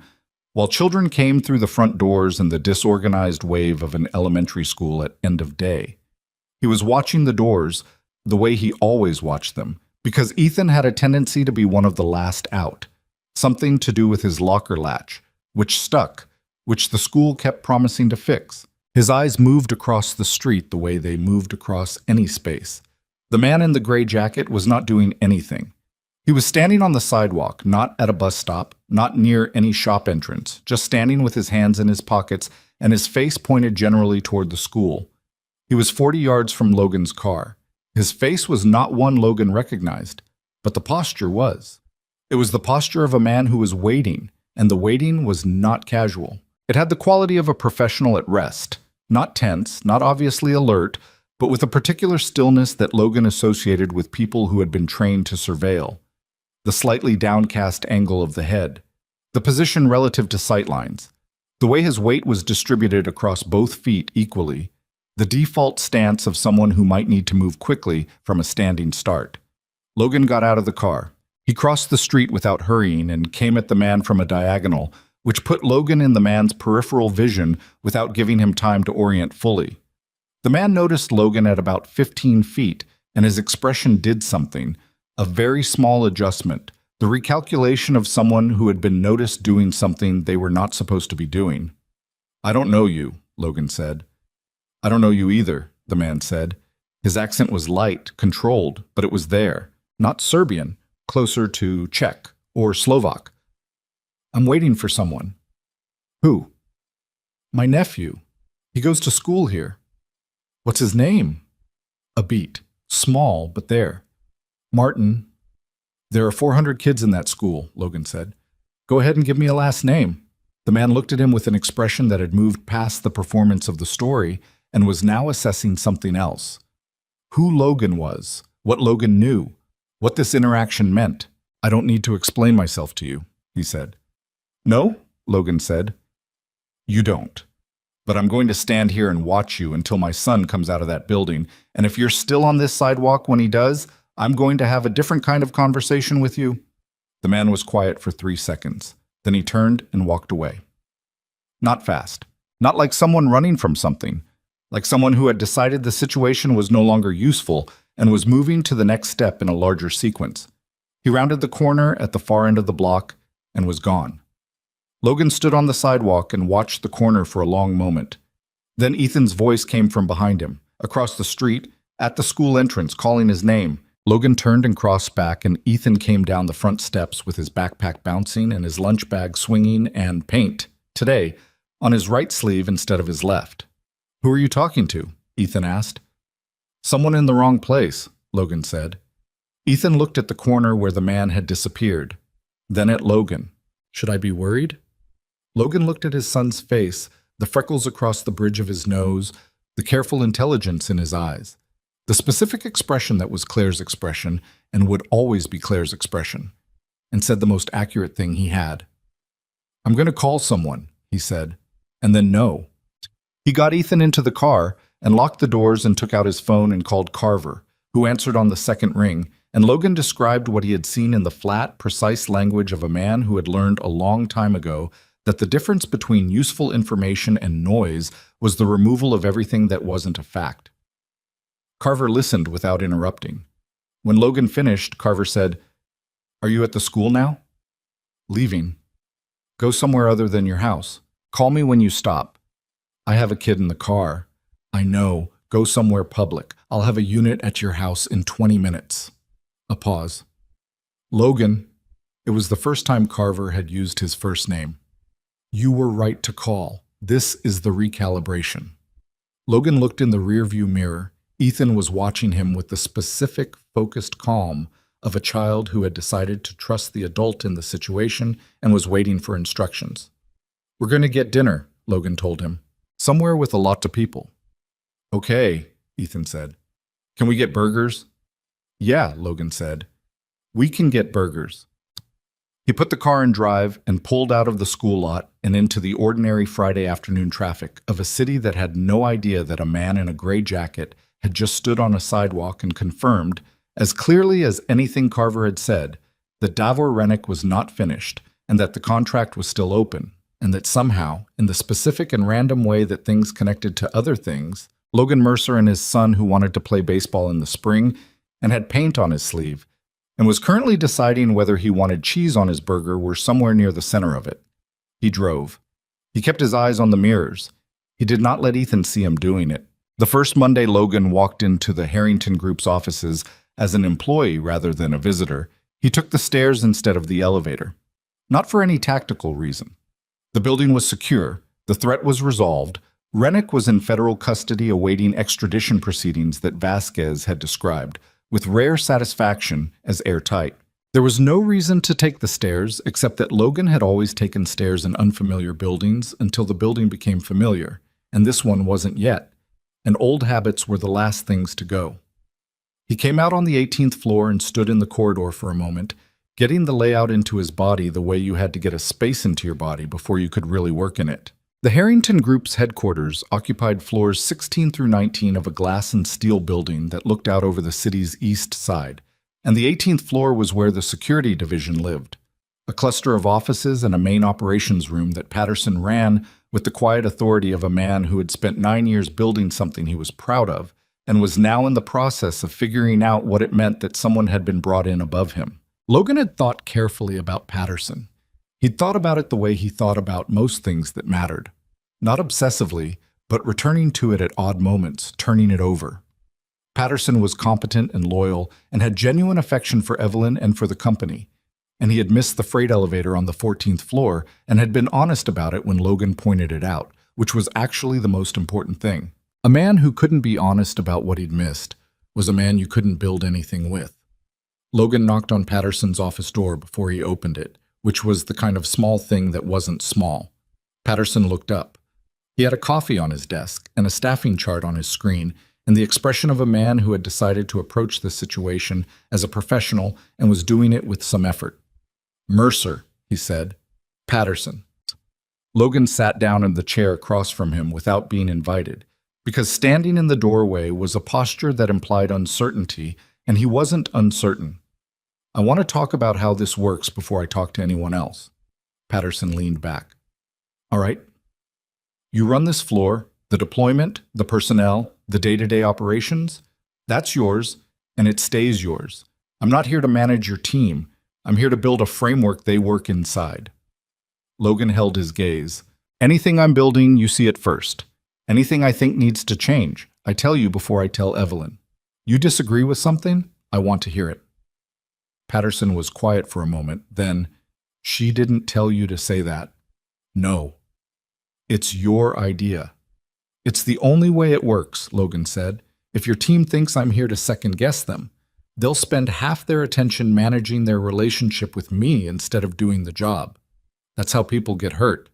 while children came through the front doors in the disorganized wave of an elementary school at end of day. He was watching the doors the way he always watched them, because Ethan had a tendency to be one of the last out, something to do with his locker latch, which stuck, which the school kept promising to fix. His eyes moved across the street the way they moved across any space. The man in the gray jacket was not doing anything. He was standing on the sidewalk, not at a bus stop, not near any shop entrance, just standing with his hands in his pockets and his face pointed generally toward the school. He was 40 yards from Logan's car. His face was not one Logan recognized, but the posture was. It was the posture of a man who was waiting, and the waiting was not casual. It had the quality of a professional at rest, not tense, not obviously alert, but with a particular stillness that Logan associated with people who had been trained to surveil. The slightly downcast angle of the head, the position relative to sightlines, the way his weight was distributed across both feet equally, the default stance of someone who might need to move quickly from a standing start. Logan got out of the car. He crossed the street without hurrying and came at the man from a diagonal, which put Logan in the man's peripheral vision without giving him time to orient fully. The man noticed Logan at about 15 feet, and his expression did something, a very small adjustment, the recalculation of someone who had been noticed doing something they were not supposed to be doing. "I don't know you," Logan said. "I don't know you either," the man said. His accent was light, controlled, but it was there, not Serbian, closer to Czech or Slovak. "I'm waiting for someone." "Who?" "My nephew. He goes to school here." "What's his name?" A beat. Small, but there. "Martin." "There are 400 kids in that school," Logan said. Go ahead and give me a last name. The man looked at him with an expression that had moved past the performance of the story and was now assessing something else. Who Logan was, what Logan knew, what this interaction meant. I don't need to explain myself to you, he said. No, Logan said. You don't. But I'm going to stand here and watch you until my son comes out of that building, and if you're still on this sidewalk when he does, I'm going to have a different kind of conversation with you. The man was quiet for 3 seconds. Then he turned and walked away. Not fast. Not like someone running from something. Like someone who had decided the situation was no longer useful and was moving to the next step in a larger sequence. He rounded the corner at the far end of the block and was gone. Logan stood on the sidewalk and watched the corner for a long moment. Then Ethan's voice came from behind him, across the street, at the school entrance, calling his name. Logan turned and crossed back, and Ethan came down the front steps with his backpack bouncing and his lunch bag swinging and paint, today, on his right sleeve instead of his left. Who are you talking to? Ethan asked. Someone in the wrong place, Logan said. Ethan looked at the corner where the man had disappeared, then at Logan. Should I be worried? Logan looked at his son's face, the freckles across the bridge of his nose, the careful intelligence in his eyes, the specific expression that was Claire's expression and would always be Claire's expression, and said the most accurate thing he had. I'm going to call someone, he said, and then no. He got Ethan into the car and locked the doors and took out his phone and called Carver, who answered on the second ring, and Logan described what he had seen in the flat, precise language of a man who had learned a long time ago that the difference between useful information and noise was the removal of everything that wasn't a fact. Carver listened without interrupting. When Logan finished, Carver said, Are you at the school now? Leaving. Go somewhere other than your house. Call me when you stop. I have a kid in the car. I know. Go somewhere public. I'll have a unit at your house in 20 minutes. A pause. Logan. It was the first time Carver had used his first name. You were right to call. This is the recalibration. Logan looked in the rearview mirror. Ethan was watching him with the specific, focused calm of a child who had decided to trust the adult in the situation and was waiting for instructions. We're going to get dinner, Logan told him. Somewhere with a lot of people. Okay, Ethan said. Can we get burgers? Yeah, Logan said. We can get burgers. He put the car in drive and pulled out of the school lot and into the ordinary Friday afternoon traffic of a city that had no idea that a man in a gray jacket had just stood on a sidewalk and confirmed, as clearly as anything Carver had said, that Davor Rennick was not finished and that the contract was still open, and that somehow, in the specific and random way that things connected to other things, Logan Mercer and his son who wanted to play baseball in the spring and had paint on his sleeve, and was currently deciding whether he wanted cheese on his burger were somewhere near the center of it. He drove. He kept his eyes on the mirrors. He did not let Ethan see him doing it. The first Monday Logan walked into the Harrington Group's offices as an employee rather than a visitor, he took the stairs instead of the elevator. Not for any tactical reason. The building was secure. The threat was resolved. Rennick was in federal custody awaiting extradition proceedings that Vasquez had described, with rare satisfaction as airtight. There was no reason to take the stairs except that Logan had always taken stairs in unfamiliar buildings until the building became familiar, and this one wasn't yet, and old habits were the last things to go. He came out on the 18th floor and stood in the corridor for a moment, getting the layout into his body the way you had to get a space into your body before you could really work in it. The Harrington Group's headquarters occupied floors 16 through 19 of a glass and steel building that looked out over the city's east side, and the 18th floor was where the security division lived, a cluster of offices and a main operations room that Patterson ran with the quiet authority of a man who had spent 9 years building something he was proud of and was now in the process of figuring out what it meant that someone had been brought in above him. Logan had thought carefully about Patterson. He'd thought about it the way he thought about most things that mattered. Not obsessively, but returning to it at odd moments, turning it over. Patterson was competent and loyal and had genuine affection for Evelyn and for the company. And he had missed the freight elevator on the 14th floor and had been honest about it when Logan pointed it out, which was actually the most important thing. A man who couldn't be honest about what he'd missed was a man you couldn't build anything with. Logan knocked on Patterson's office door before he opened it, which was the kind of small thing that wasn't small. Patterson looked up. He had a coffee on his desk and a staffing chart on his screen, and the expression of a man who had decided to approach the situation as a professional and was doing it with some effort. "Mercer," he said. "Patterson." Logan sat down in the chair across from him without being invited, because standing in the doorway was a posture that implied uncertainty, and he wasn't uncertain. "I want to talk about how this works before I talk to anyone else." Patterson leaned back. "All right. You run this floor, the deployment, the personnel, the day-to-day operations. That's yours, and it stays yours. I'm not here to manage your team. I'm here to build a framework they work inside." Logan held his gaze. "Anything I'm building, you see it first. Anything I think needs to change, I tell you before I tell Evelyn. You disagree with something? I want to hear it." Patterson was quiet for a moment, then, "She didn't tell you to say that." "No. It's your idea." "It's the only way it works," Logan said. "If your team thinks I'm here to second-guess them, they'll spend half their attention managing their relationship with me instead of doing the job. That's how people get hurt."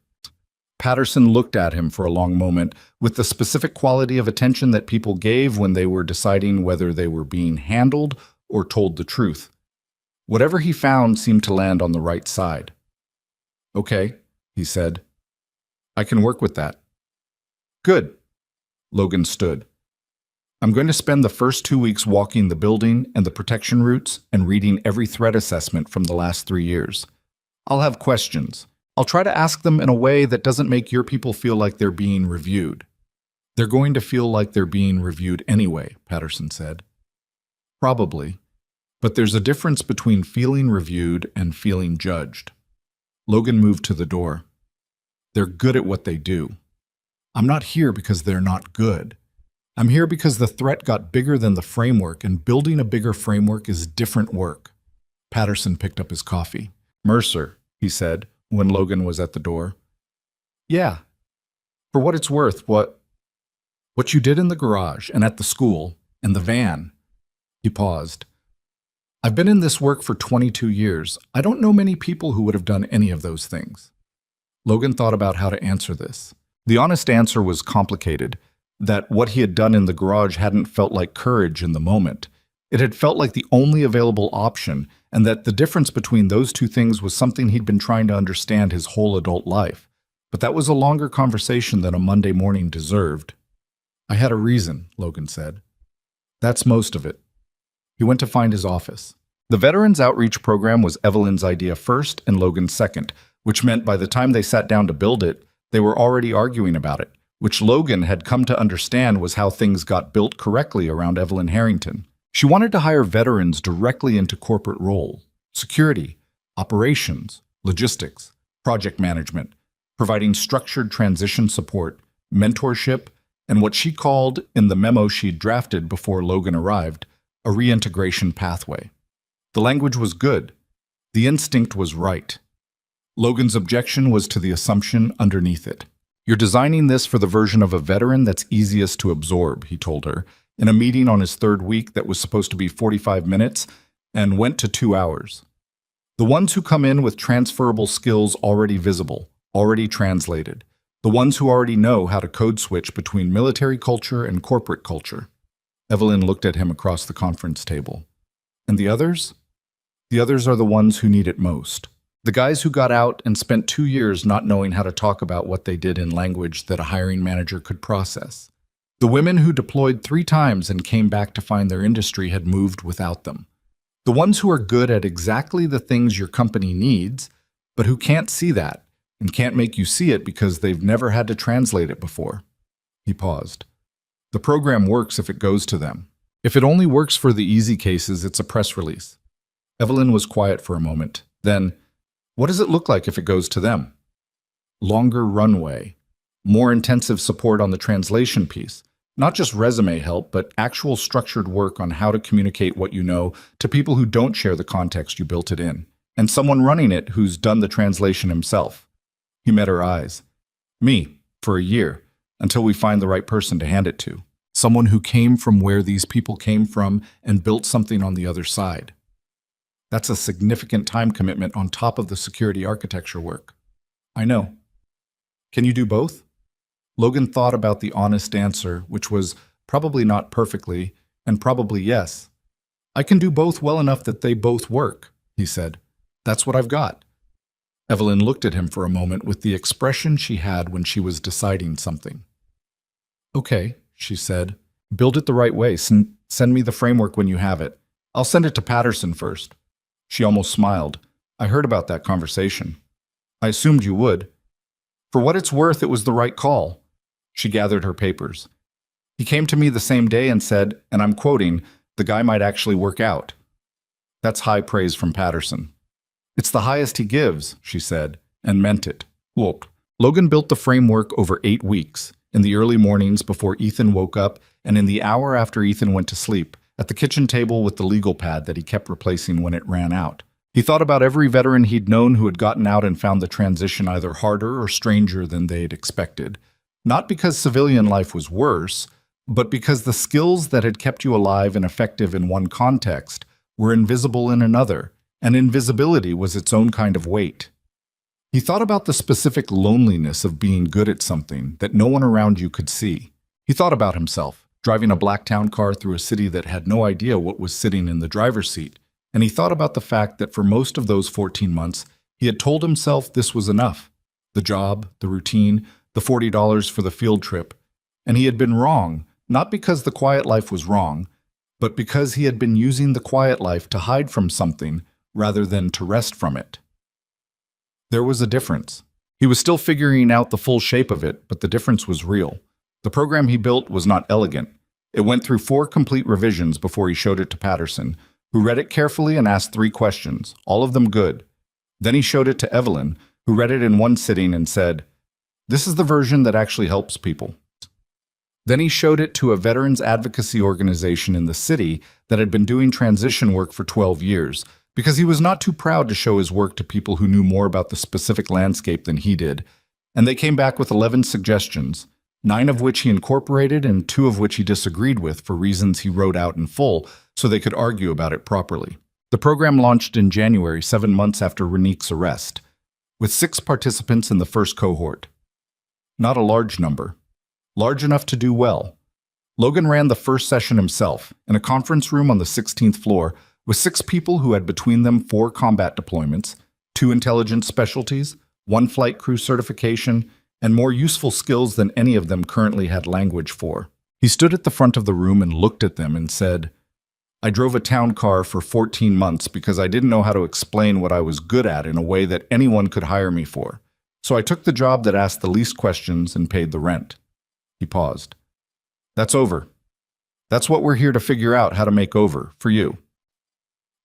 Patterson looked at him for a long moment with the specific quality of attention that people gave when they were deciding whether they were being handled or told the truth. Whatever he found seemed to land on the right side. "Okay," he said. "I can work with that." "Good." Logan stood. "I'm going to spend the first 2 weeks walking the building and the protection routes and reading every threat assessment from the last 3 years. I'll have questions. I'll try to ask them in a way that doesn't make your people feel like they're being reviewed." "They're going to feel like they're being reviewed anyway," Patterson said. "Probably. But there's a difference between feeling reviewed and feeling judged." Logan moved to the door. "They're good at what they do. I'm not here because they're not good. I'm here because the threat got bigger than the framework, and building a bigger framework is different work." Patterson picked up his coffee. "Mercer," he said, when Logan was at the door. "Yeah. For what it's worth, what you did in the garage and at the school and the van." He paused. "I've been in this work for 22 years. I don't know many people who would have done any of those things." Logan thought about how to answer this. The honest answer was complicated, that what he had done in the garage hadn't felt like courage in the moment. It had felt like the only available option, and that the difference between those two things was something he'd been trying to understand his whole adult life. But that was a longer conversation than a Monday morning deserved. "I had a reason," Logan said. "That's most of it." He went to find his office. The Veterans Outreach Program was Evelyn's idea first and Logan's second, which meant by the time they sat down to build it, they were already arguing about it, which Logan had come to understand was how things got built correctly around Evelyn Harrington. She wanted to hire veterans directly into corporate role, security, operations, logistics, project management, providing structured transition support, mentorship, and what she called, in the memo she'd drafted before Logan arrived, a reintegration pathway. The language was good. The instinct was right. Logan's objection was to the assumption underneath it. "You're designing this for the version of a veteran that's easiest to absorb," he told her, in a meeting on his third week that was supposed to be 45 minutes and went to 2 hours. "The ones who come in with transferable skills already visible, already translated. The ones who already know how to code switch between military culture and corporate culture." Evelyn looked at him across the conference table. "And the others?" "The others are the ones who need it most. The guys who got out and spent 2 years not knowing how to talk about what they did in language that a hiring manager could process. The women who deployed 3 times and came back to find their industry had moved without them. The ones who are good at exactly the things your company needs, but who can't see that and can't make you see it because they've never had to translate it before." He paused. "The program works if it goes to them. If it only works for the easy cases, it's a press release." Evelyn was quiet for a moment. Then, "What does it look like if it goes to them?" "Longer runway, more intensive support on the translation piece, not just resume help, but actual structured work on how to communicate what you know to people who don't share the context you built it in, and someone running it who's done the translation himself." He met her eyes. "Me, for a year, until we find the right person to hand it to. Someone who came from where these people came from and built something on the other side." That's a significant time commitment on top of the security architecture work. I know. Can you do both? Logan thought about the honest answer, which was probably not perfectly, and probably yes. I can do both well enough that they both work, he said. That's what I've got. Evelyn looked at him for a moment with the expression she had when she was deciding something. Okay, she said. Build it the right way. Send me the framework when you have it. I'll send it to Patterson first. She almost smiled. I heard about that conversation. I assumed you would. For what it's worth, it was the right call. She gathered her papers. He came to me the same day and said, and I'm quoting, the guy might actually work out. That's high praise from Patterson. It's the highest he gives, she said, and meant it. Whoop. Logan built the framework over 8 weeks, in the early mornings before Ethan woke up and in the hour after Ethan went to sleep, at the kitchen table with the legal pad that he kept replacing when it ran out. He thought about every veteran he'd known who had gotten out and found the transition either harder or stranger than they'd expected. Not because civilian life was worse, but because the skills that had kept you alive and effective in one context were invisible in another, and invisibility was its own kind of weight. He thought about the specific loneliness of being good at something that no one around you could see. He thought about himself, driving a black town car through a city that had no idea what was sitting in the driver's seat, and he thought about the fact that for most of those 14 months, he had told himself this was enough. The job, the routine, the $40 for the field trip. And he had been wrong, not because the quiet life was wrong, but because he had been using the quiet life to hide from something rather than to rest from it. There was a difference. He was still figuring out the full shape of it, but the difference was real. The program he built was not elegant. It went through 4 complete revisions before he showed it to Patterson, who read it carefully and asked 3 questions, all of them good. Then he showed it to Evelyn, who read it in one sitting and said, "This is the version that actually helps people." Then he showed it to a veterans advocacy organization in the city that had been doing transition work for 12 years, because he was not too proud to show his work to people who knew more about the specific landscape than he did. And they came back with 11 suggestions, 9 of which he incorporated and 2 of which he disagreed with for reasons he wrote out in full so they could argue about it properly. The program launched in January, 7 months after Renique's arrest, with 6 participants in the first cohort. Not a large number. Large enough to do well. Logan ran the first session himself, in a conference room on the 16th floor, with 6 people who had between them 4 combat deployments, 2 intelligence specialties, 1 flight crew certification, and more useful skills than any of them currently had language for. He stood at the front of the room and looked at them and said, I drove a town car for 14 months because I didn't know how to explain what I was good at in a way that anyone could hire me for. So I took the job that asked the least questions and paid the rent. He paused. That's over. That's what we're here to figure out how to make over, for you.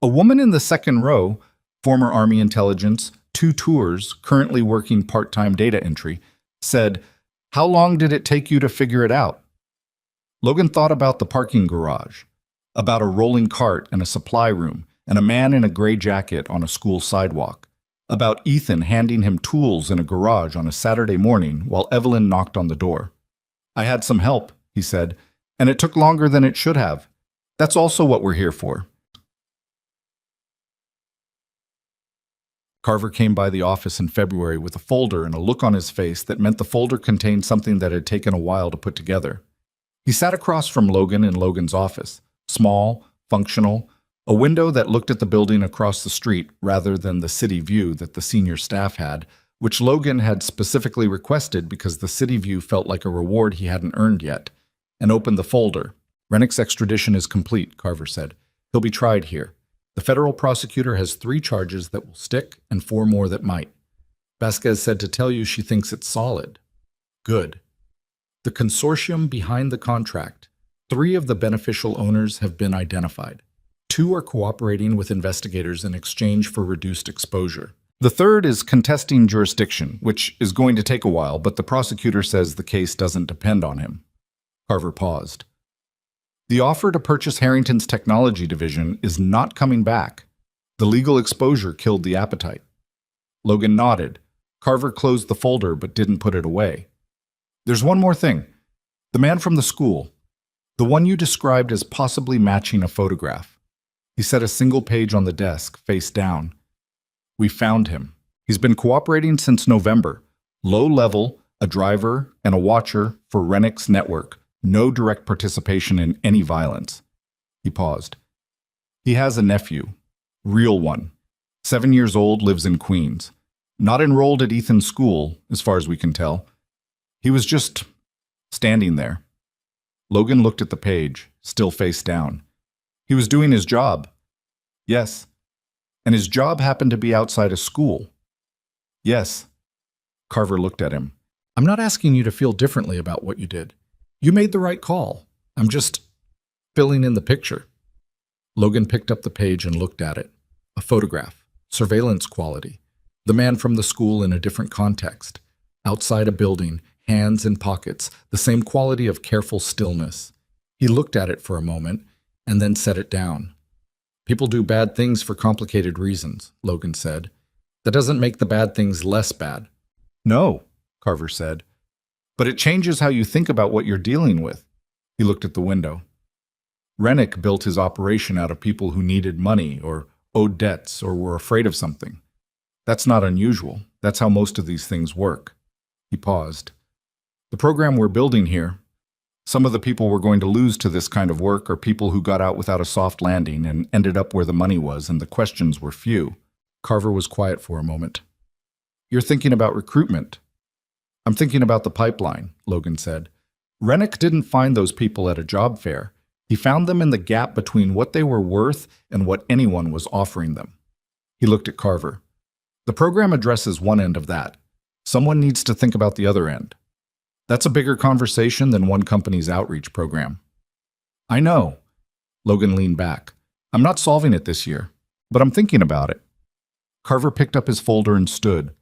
A woman in the second row, former Army intelligence, 2 tours, currently working part-time data entry, said, How long did it take you to figure it out? Logan thought about the parking garage, about a rolling cart and a supply room, and a man in a gray jacket on a school sidewalk, about Ethan handing him tools in a garage on a Saturday morning while Evelyn knocked on the door. I had some help, he said, and it took longer than it should have. That's also what we're here for. Carver came by the office in February with a folder and a look on his face that meant the folder contained something that had taken a while to put together. He sat across from Logan in Logan's office, small, functional, a window that looked at the building across the street rather than the city view that the senior staff had, which Logan had specifically requested because the city view felt like a reward he hadn't earned yet, and opened the folder. Renique's extradition is complete, Carver said. He'll be tried here. The federal prosecutor has 3 charges that will stick and 4 more that might. Vasquez said to tell you she thinks it's solid. Good. The consortium behind the contract. 3 of the beneficial owners have been identified. 2 are cooperating with investigators in exchange for reduced exposure. The 3rd is contesting jurisdiction, which is going to take a while, but the prosecutor says the case doesn't depend on him. Carver paused. The offer to purchase Harrington's technology division is not coming back. The legal exposure killed the appetite. Logan nodded. Carver closed the folder but didn't put it away. There's one more thing. The man from the school. The one you described as possibly matching a photograph. He set a single page on the desk, face down. We found him. He's been cooperating since November. Low level, a driver, and a watcher for Rennick's network. No direct participation in any violence. He paused. He has a nephew. Real one. 7 years old, lives in Queens. Not enrolled at Ethan's school, as far as we can tell. He was just standing there. Logan looked at the page, still face down. He was doing his job. Yes. And his job happened to be outside a school. Yes. Carver looked at him. I'm not asking you to feel differently about what you did. You made the right call. I'm just filling in the picture. Logan picked up the page and looked at it. A photograph. Surveillance quality. The man from the school in a different context. Outside a building, hands in pockets, the same quality of careful stillness. He looked at it for a moment and then set it down. People do bad things for complicated reasons, Logan said. That doesn't make the bad things less bad. No, Carver said. But it changes how you think about what you're dealing with. He looked at the window. Rennick built his operation out of people who needed money or owed debts or were afraid of something. That's not unusual. That's how most of these things work. He paused. The program we're building here, some of the people we're going to lose to this kind of work are people who got out without a soft landing and ended up where the money was and the questions were few. Carver was quiet for a moment. You're thinking about recruitment. I'm thinking about the pipeline, Logan said. Rennick didn't find those people at a job fair. He found them in the gap between what they were worth and what anyone was offering them. He looked at Carver. The program addresses one end of that. Someone needs to think about the other end. That's a bigger conversation than one company's outreach program. I know. Logan leaned back. I'm not solving it this year, but I'm thinking about it. Carver picked up his folder and stood.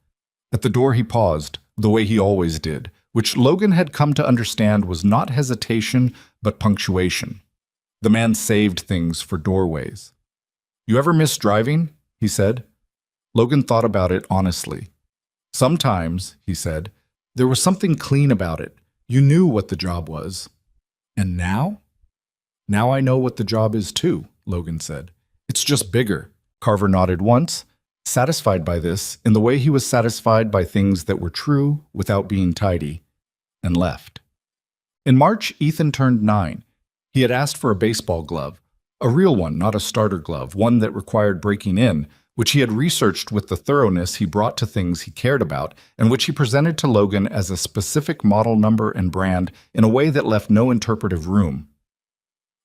At the door he paused, the way he always did, which Logan had come to understand was not hesitation, but punctuation. The man saved things for doorways. You ever miss driving? He said. Logan thought about it honestly. Sometimes, he said, there was something clean about it. You knew what the job was. And now? Now I know what the job is too, Logan said. It's just bigger. Carver nodded once, satisfied by this in the way he was satisfied by things that were true without being tidy, and left. In March, Ethan turned 9. He had asked for a baseball glove, a real one, not a starter glove, one that required breaking in, which he had researched with the thoroughness he brought to things he cared about, and which he presented to Logan as a specific model number and brand in a way that left no interpretive room.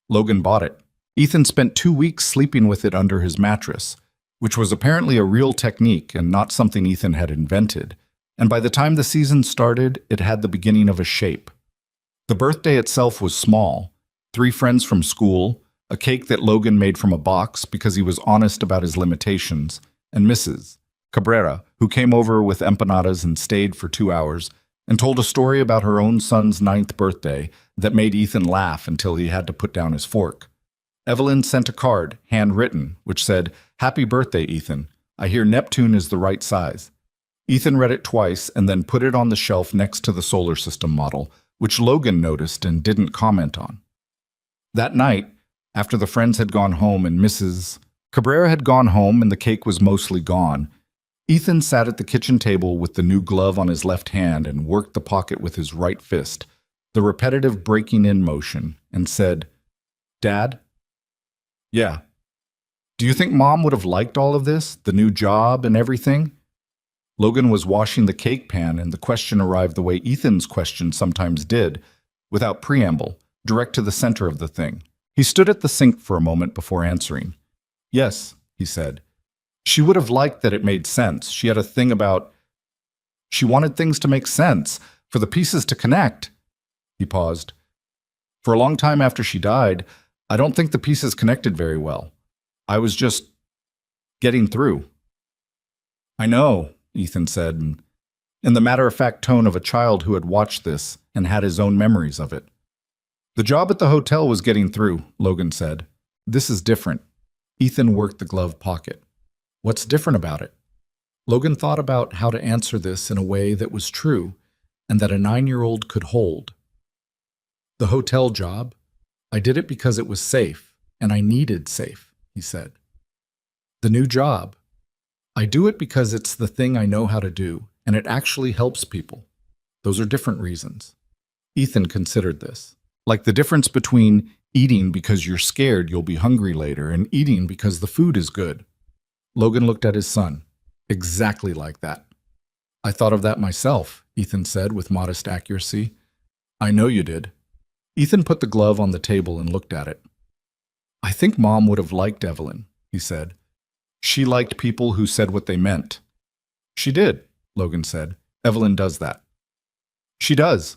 Logan bought it. Ethan spent 2 weeks sleeping with it under his mattress, which was apparently a real technique and not something Ethan had invented, and by the time the season started, it had the beginning of a shape. The birthday itself was small. 3 friends from school, a cake that Logan made from a box because he was honest about his limitations, and Mrs. Cabrera, who came over with empanadas and stayed for 2 hours, and told a story about her own son's 9th birthday that made Ethan laugh until he had to put down his fork. Evelyn sent a card, handwritten, which said, "Happy birthday, Ethan. I hear Neptune is the right size." Ethan read it twice and then put it on the shelf next to the solar system model, which Logan noticed and didn't comment on. That night, after the friends had gone home and Mrs. Cabrera had gone home and the cake was mostly gone, Ethan sat at the kitchen table with the new glove on his left hand and worked the pocket with his right fist, the repetitive breaking in motion, and said, "Dad?" "Yeah." "Do you think Mom would have liked all of this, the new job and everything?" Logan was washing the cake pan and the question arrived the way Ethan's question sometimes did, without preamble, direct to the center of the thing. He stood at the sink for a moment before answering. "Yes," he said. "She would have liked that it made sense. She had a thing about... She wanted things to make sense, for the pieces to connect." He paused. "For a long time after she died, I don't think the pieces connected very well. I was just getting through." "I know," Ethan said, in the matter-of-fact tone of a child who had watched this and had his own memories of it. "The job at the hotel was getting through," Logan said. "This is different." Ethan worked the glove pocket. "What's different about it?" Logan thought about how to answer this in a way that was true and that a 9-year-old could hold. "The hotel job, I did it because it was safe, and I needed safe," he he said. The new job. I do it because it's the thing I know how to do, and it actually helps people. Those are different reasons. Ethan considered this. Like the difference between eating because you're scared you'll be hungry later and eating because the food is good. Logan looked at his son. Exactly like that. I thought of that myself, Ethan said with modest accuracy. I know you did. Ethan put the glove on the table and looked at it. I think Mom would have liked Evelyn, he said. She liked people who said what they meant. She did, Logan said. Evelyn does that. She does.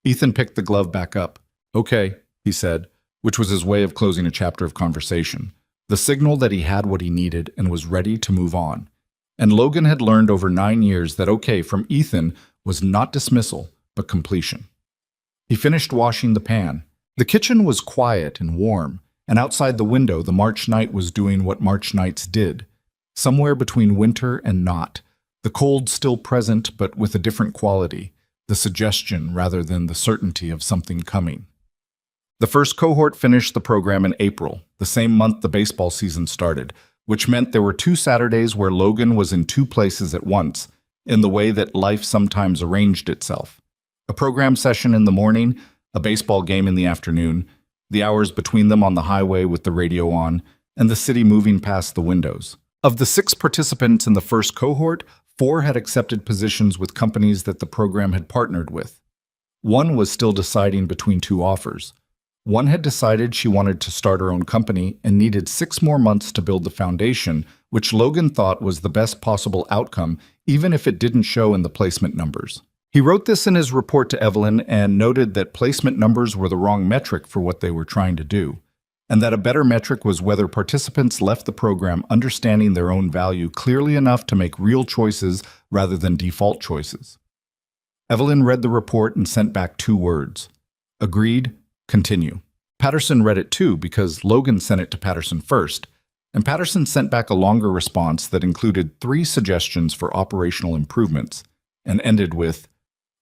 Ethan picked the glove back up. Okay, he said, which was his way of closing a chapter of conversation, the signal that he had what he needed and was ready to move on. And Logan had learned over 9 years that okay from Ethan was not dismissal, but completion. He finished washing the pan. The kitchen was quiet and warm, and outside the window the March night was doing what March nights did, somewhere between winter and not, the cold still present but with a different quality, the suggestion rather than the certainty of something coming. The first cohort finished the program in April, the same month the baseball season started, which meant there were 2 Saturdays where Logan was in 2 places at once, in the way that life sometimes arranged itself. A program session in the morning, a baseball game in the afternoon, the hours between them on the highway with the radio on, and the city moving past the windows. Of the 6 participants in the first cohort, 4 had accepted positions with companies that the program had partnered with. 1 was still deciding between 2 offers. 1 had decided she wanted to start her own company and needed 6 more months to build the foundation, which Logan thought was the best possible outcome, even if it didn't show in the placement numbers. He wrote this in his report to Evelyn and noted that placement numbers were the wrong metric for what they were trying to do, and that a better metric was whether participants left the program understanding their own value clearly enough to make real choices rather than default choices. Evelyn read the report and sent back 2 words. Agreed. Continue. Patterson read it too because Logan sent it to Patterson first, and Patterson sent back a longer response that included 3 suggestions for operational improvements and ended with,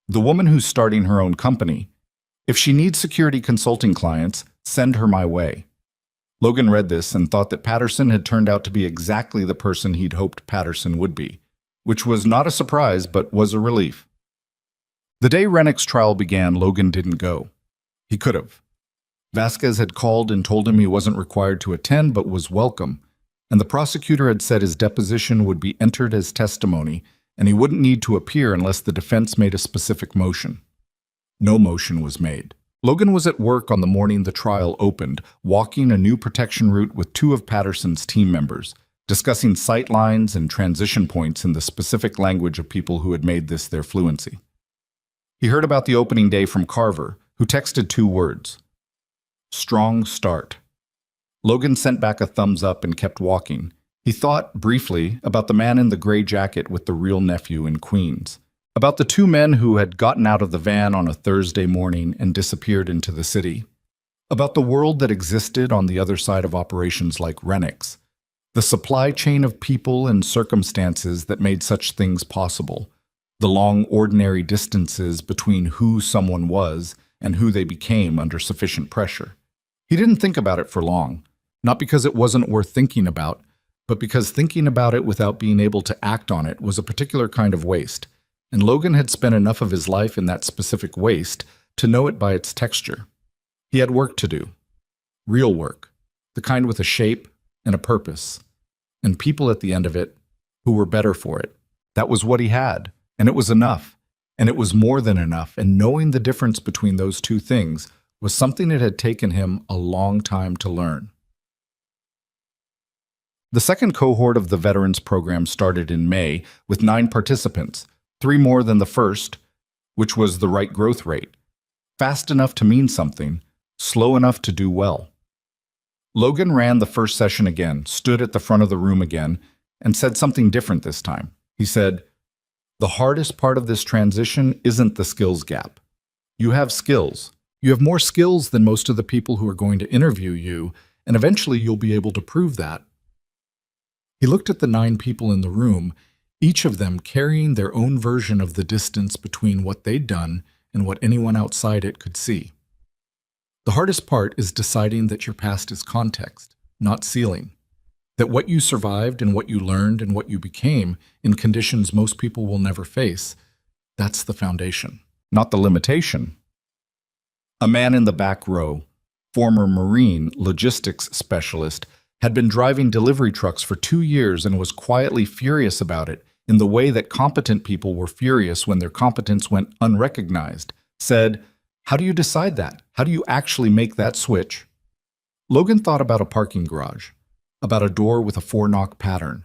the woman who's starting her own company, if she needs security consulting clients, send her my way. Logan read this and thought that Patterson had turned out to be exactly the person he'd hoped Patterson would be, which was not a surprise but was a relief. The day Rennick's trial began, Logan didn't go. He could have. Vasquez had called and told him he wasn't required to attend but was welcome, and the prosecutor had said his deposition would be entered as testimony and he wouldn't need to appear unless the defense made a specific motion. No motion was made. Logan was at work on the morning the trial opened, walking a new protection route with 2 of Patterson's team members, discussing sight lines and transition points in the specific language of people who had made this their fluency. He heard about the opening day from Carver, who texted 2 words. Strong start. Logan sent back a thumbs up and kept walking. He thought, briefly, about the man in the gray jacket with the real nephew in Queens, about the 2 men who had gotten out of the van on a Thursday morning and disappeared into the city, about the world that existed on the other side of operations like Rennick's, the supply chain of people and circumstances that made such things possible, the long ordinary distances between who someone was and who they became under sufficient pressure. He didn't think about it for long, not because it wasn't worth thinking about, but because thinking about it without being able to act on it was a particular kind of waste, and Logan had spent enough of his life in that specific waste to know it by its texture. He had work to do. Real work. The kind with a shape and a purpose. And people at the end of it who were better for it. That was what he had, and it was enough. And it was more than enough, and knowing the difference between those 2 things was something it had taken him a long time to learn. The second cohort of the Veterans Program started in May with 9 participants, 3 more than the first, which was the right growth rate. Fast enough to mean something, slow enough to do well. Logan ran the first session again, stood at the front of the room again, and said something different this time. He said, the hardest part of this transition isn't the skills gap. You have skills. You have more skills than most of the people who are going to interview you, and eventually you'll be able to prove that. He looked at the 9 people in the room, each of them carrying their own version of the distance between what they'd done and what anyone outside it could see. The hardest part is deciding that your past is context, not ceiling. That what you survived and what you learned and what you became in conditions most people will never face, that's the foundation, not the limitation. A man in the back row, former Marine logistics specialist, had been driving delivery trucks for 2 years and was quietly furious about it in the way that competent people were furious when their competence went unrecognized, said, "How do you decide that? How do you actually make that switch?" Logan thought about a parking garage, about a door with a 4-knock pattern,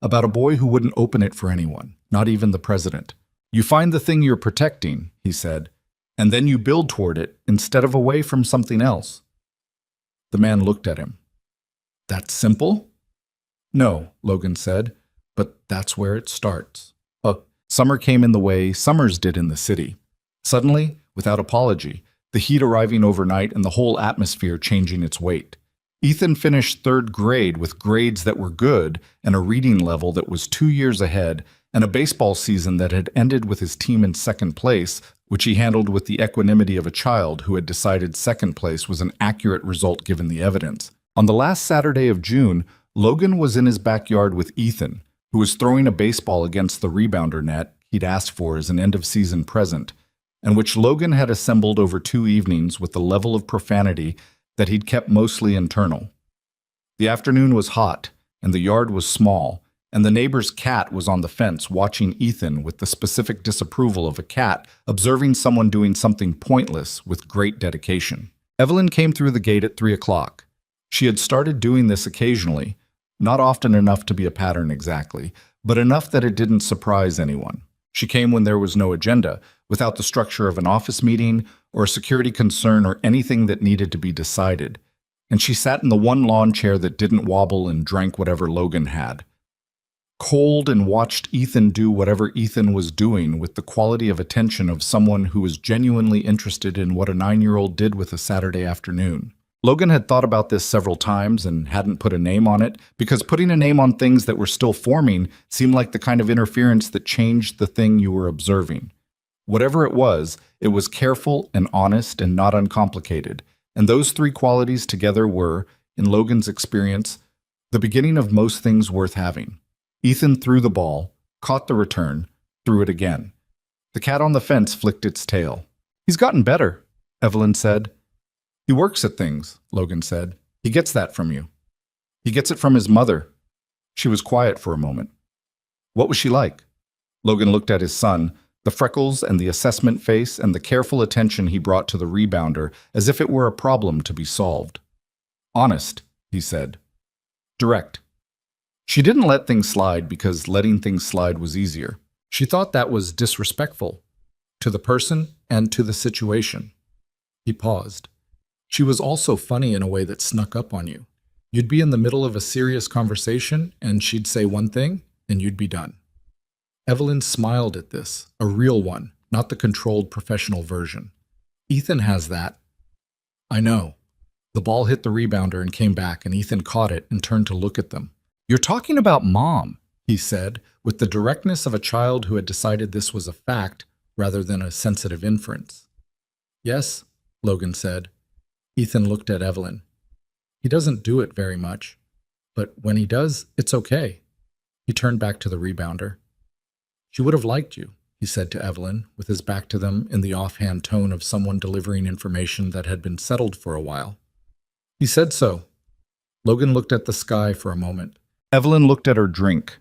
about a boy who wouldn't open it for anyone, not even the president. "You find the thing you're protecting," he said, "and then you build toward it instead of away from something else." The man looked at him. "That simple?" "No," Logan said, "but that's where it starts." Summer came in the way summers did in the city. Suddenly, without apology, the heat arriving overnight and the whole atmosphere changing its weight. Ethan finished 3rd grade with grades that were good and a reading level that was 2 years ahead, and a baseball season that had ended with his team in 2nd place, which he handled with the equanimity of a child who had decided 2nd place was an accurate result given the evidence. On the last Saturday of June, Logan was in his backyard with Ethan, who was throwing a baseball against the rebounder net he'd asked for as an end-of-season present, and which Logan had assembled over 2 evenings with a level of profanity that he'd kept mostly internal. The afternoon was hot, and the yard was small, and the neighbor's cat was on the fence watching Ethan with the specific disapproval of a cat observing someone doing something pointless with great dedication. Evelyn came through the gate at 3 o'clock. She had started doing this occasionally, not often enough to be a pattern exactly, but enough that it didn't surprise anyone. She came when there was no agenda, without the structure of an office meeting or a security concern or anything that needed to be decided. And she sat in the one lawn chair that didn't wobble and drank whatever Logan had. Cold, and watched Ethan do whatever Ethan was doing with the quality of attention of someone who was genuinely interested in what a 9-year-old did with a Saturday afternoon. Logan had thought about this several times and hadn't put a name on it, because putting a name on things that were still forming seemed like the kind of interference that changed the thing you were observing. Whatever it was careful and honest and not uncomplicated, and those 3 qualities together were, in Logan's experience, the beginning of most things worth having. Ethan threw the ball, caught the return, threw it again. The cat on the fence flicked its tail. "He's gotten better," Evelyn said. "He works at things," Logan said. "He gets that from you. He gets it from his mother." She was quiet for a moment. "What was she like?" Logan looked at his son, the freckles and the assessment face and the careful attention he brought to the rebounder as if it were a problem to be solved. "Honest," he said. "Direct. She didn't let things slide because letting things slide was easier. She thought that was disrespectful to the person and to the situation." He paused. "She was also funny in a way that snuck up on you. You'd be in the middle of a serious conversation, and she'd say one thing, and you'd be done." Evelyn smiled at this, a real one, not the controlled professional version. "Ethan has that." "I know." The ball hit the rebounder and came back, and Ethan caught it and turned to look at them. "You're talking about Mom," he said, with the directness of a child who had decided this was a fact rather than a sensitive inference. "Yes," Logan said. Ethan looked at Evelyn. "He doesn't do it very much, but when he does, it's okay." He turned back to the rebounder. "She would have liked you," he said to Evelyn, with his back to them in the offhand tone of someone delivering information that had been settled for a while. "He said so." Logan looked at the sky for a moment. Evelyn looked at her drink.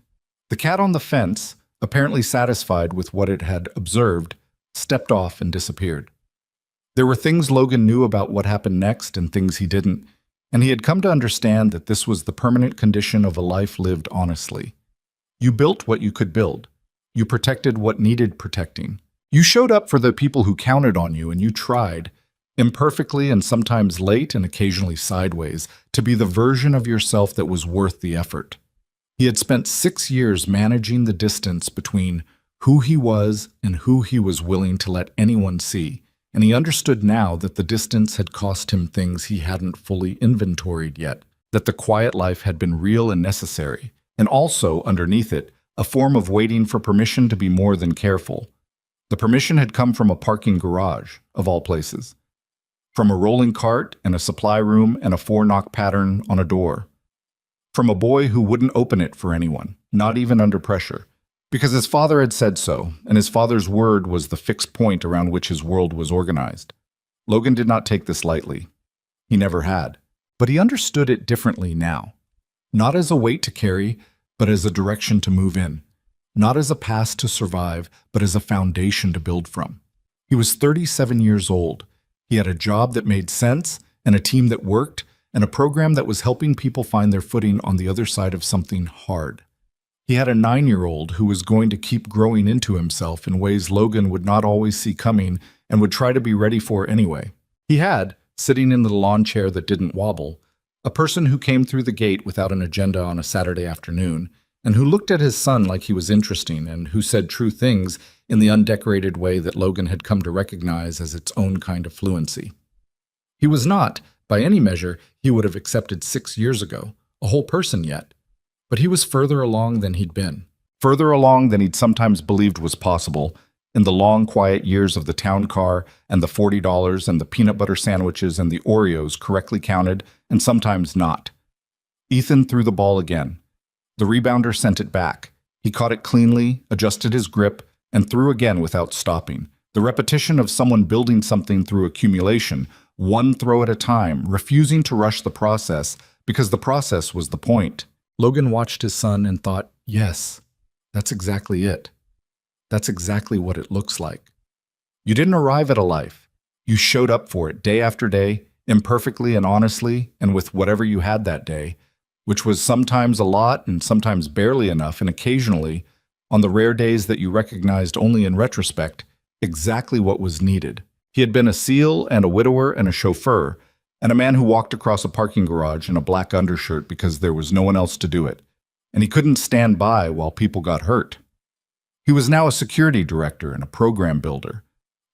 The cat on the fence, apparently satisfied with what it had observed, stepped off and disappeared. There were things Logan knew about what happened next and things he didn't, and he had come to understand that this was the permanent condition of a life lived honestly. You built what you could build. You protected what needed protecting. You showed up for the people who counted on you, and you tried, imperfectly and sometimes late and occasionally sideways, to be the version of yourself that was worth the effort. He had spent 6 years managing the distance between who he was and who he was willing to let anyone see, and he understood now that the distance had cost him things he hadn't fully inventoried yet, that the quiet life had been real and necessary, and also, underneath it, a form of waiting for permission to be more than careful. The permission had come from a parking garage, of all places. From a rolling cart and a supply room and a 4-knock pattern on a door. from a boy who wouldn't open it for anyone, not even under pressure, because his father had said so, and his father's word was the fixed point around which his world was organized. Logan did not take this lightly. He never had. But he understood it differently now. Not as a weight to carry, but as a direction to move in. Not as a past to survive, but as a foundation to build from. He was 37 years old. He had a job that made sense, and a team that worked, and a program that was helping people find their footing on the other side of something hard. He had a 9-year-old who was going to keep growing into himself in ways Logan would not always see coming and would try to be ready for anyway. He had, sitting in the lawn chair that didn't wobble, a person who came through the gate without an agenda on a Saturday afternoon, and who looked at his son like he was interesting and who said true things in the undecorated way that Logan had come to recognize as its own kind of fluency. He was not, by any measure, he would have accepted 6 years ago, a whole person yet. But he was further along than he'd been, further along than he'd sometimes believed was possible, in the long, quiet years of the town car and the $40 and the peanut butter sandwiches and the Oreos correctly counted and sometimes not. Ethan threw the ball again. The rebounder sent it back. He caught it cleanly, adjusted his grip, and threw again without stopping. The repetition of someone building something through accumulation, one throw at a time, refusing to rush the process because the process was the point. Logan watched his son and thought, yes, that's exactly it. That's exactly what it looks like. You didn't arrive at a life. You showed up for it day after day, imperfectly and honestly, and with whatever you had that day, which was sometimes a lot and sometimes barely enough, and occasionally, on the rare days that you recognized only in retrospect, exactly what was needed. He had been a SEAL and a widower and a chauffeur, and a man who walked across a parking garage in a black undershirt because there was no one else to do it, and he couldn't stand by while people got hurt. He was now a security director and a program builder,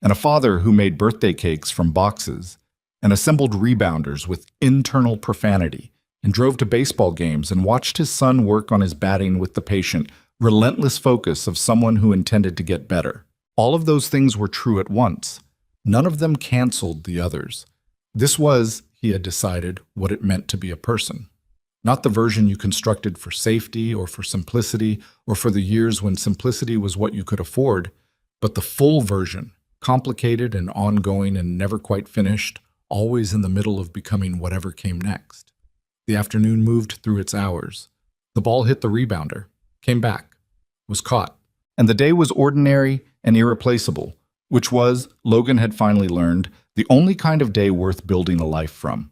and a father who made birthday cakes from boxes, and assembled rebounders with internal profanity, and drove to baseball games and watched his son work on his batting with the patient, relentless focus of someone who intended to get better. All of those things were true at once. None of them canceled the others. This was, he had decided, what it meant to be a person. Not the version you constructed for safety or for simplicity or for the years when simplicity was what you could afford, but the full version, complicated and ongoing and never quite finished, always in the middle of becoming whatever came next. The afternoon moved through its hours. The ball hit the rebounder, came back, was caught, and the day was ordinary and irreplaceable, which was, Logan had finally learned, the only kind of day worth building a life from.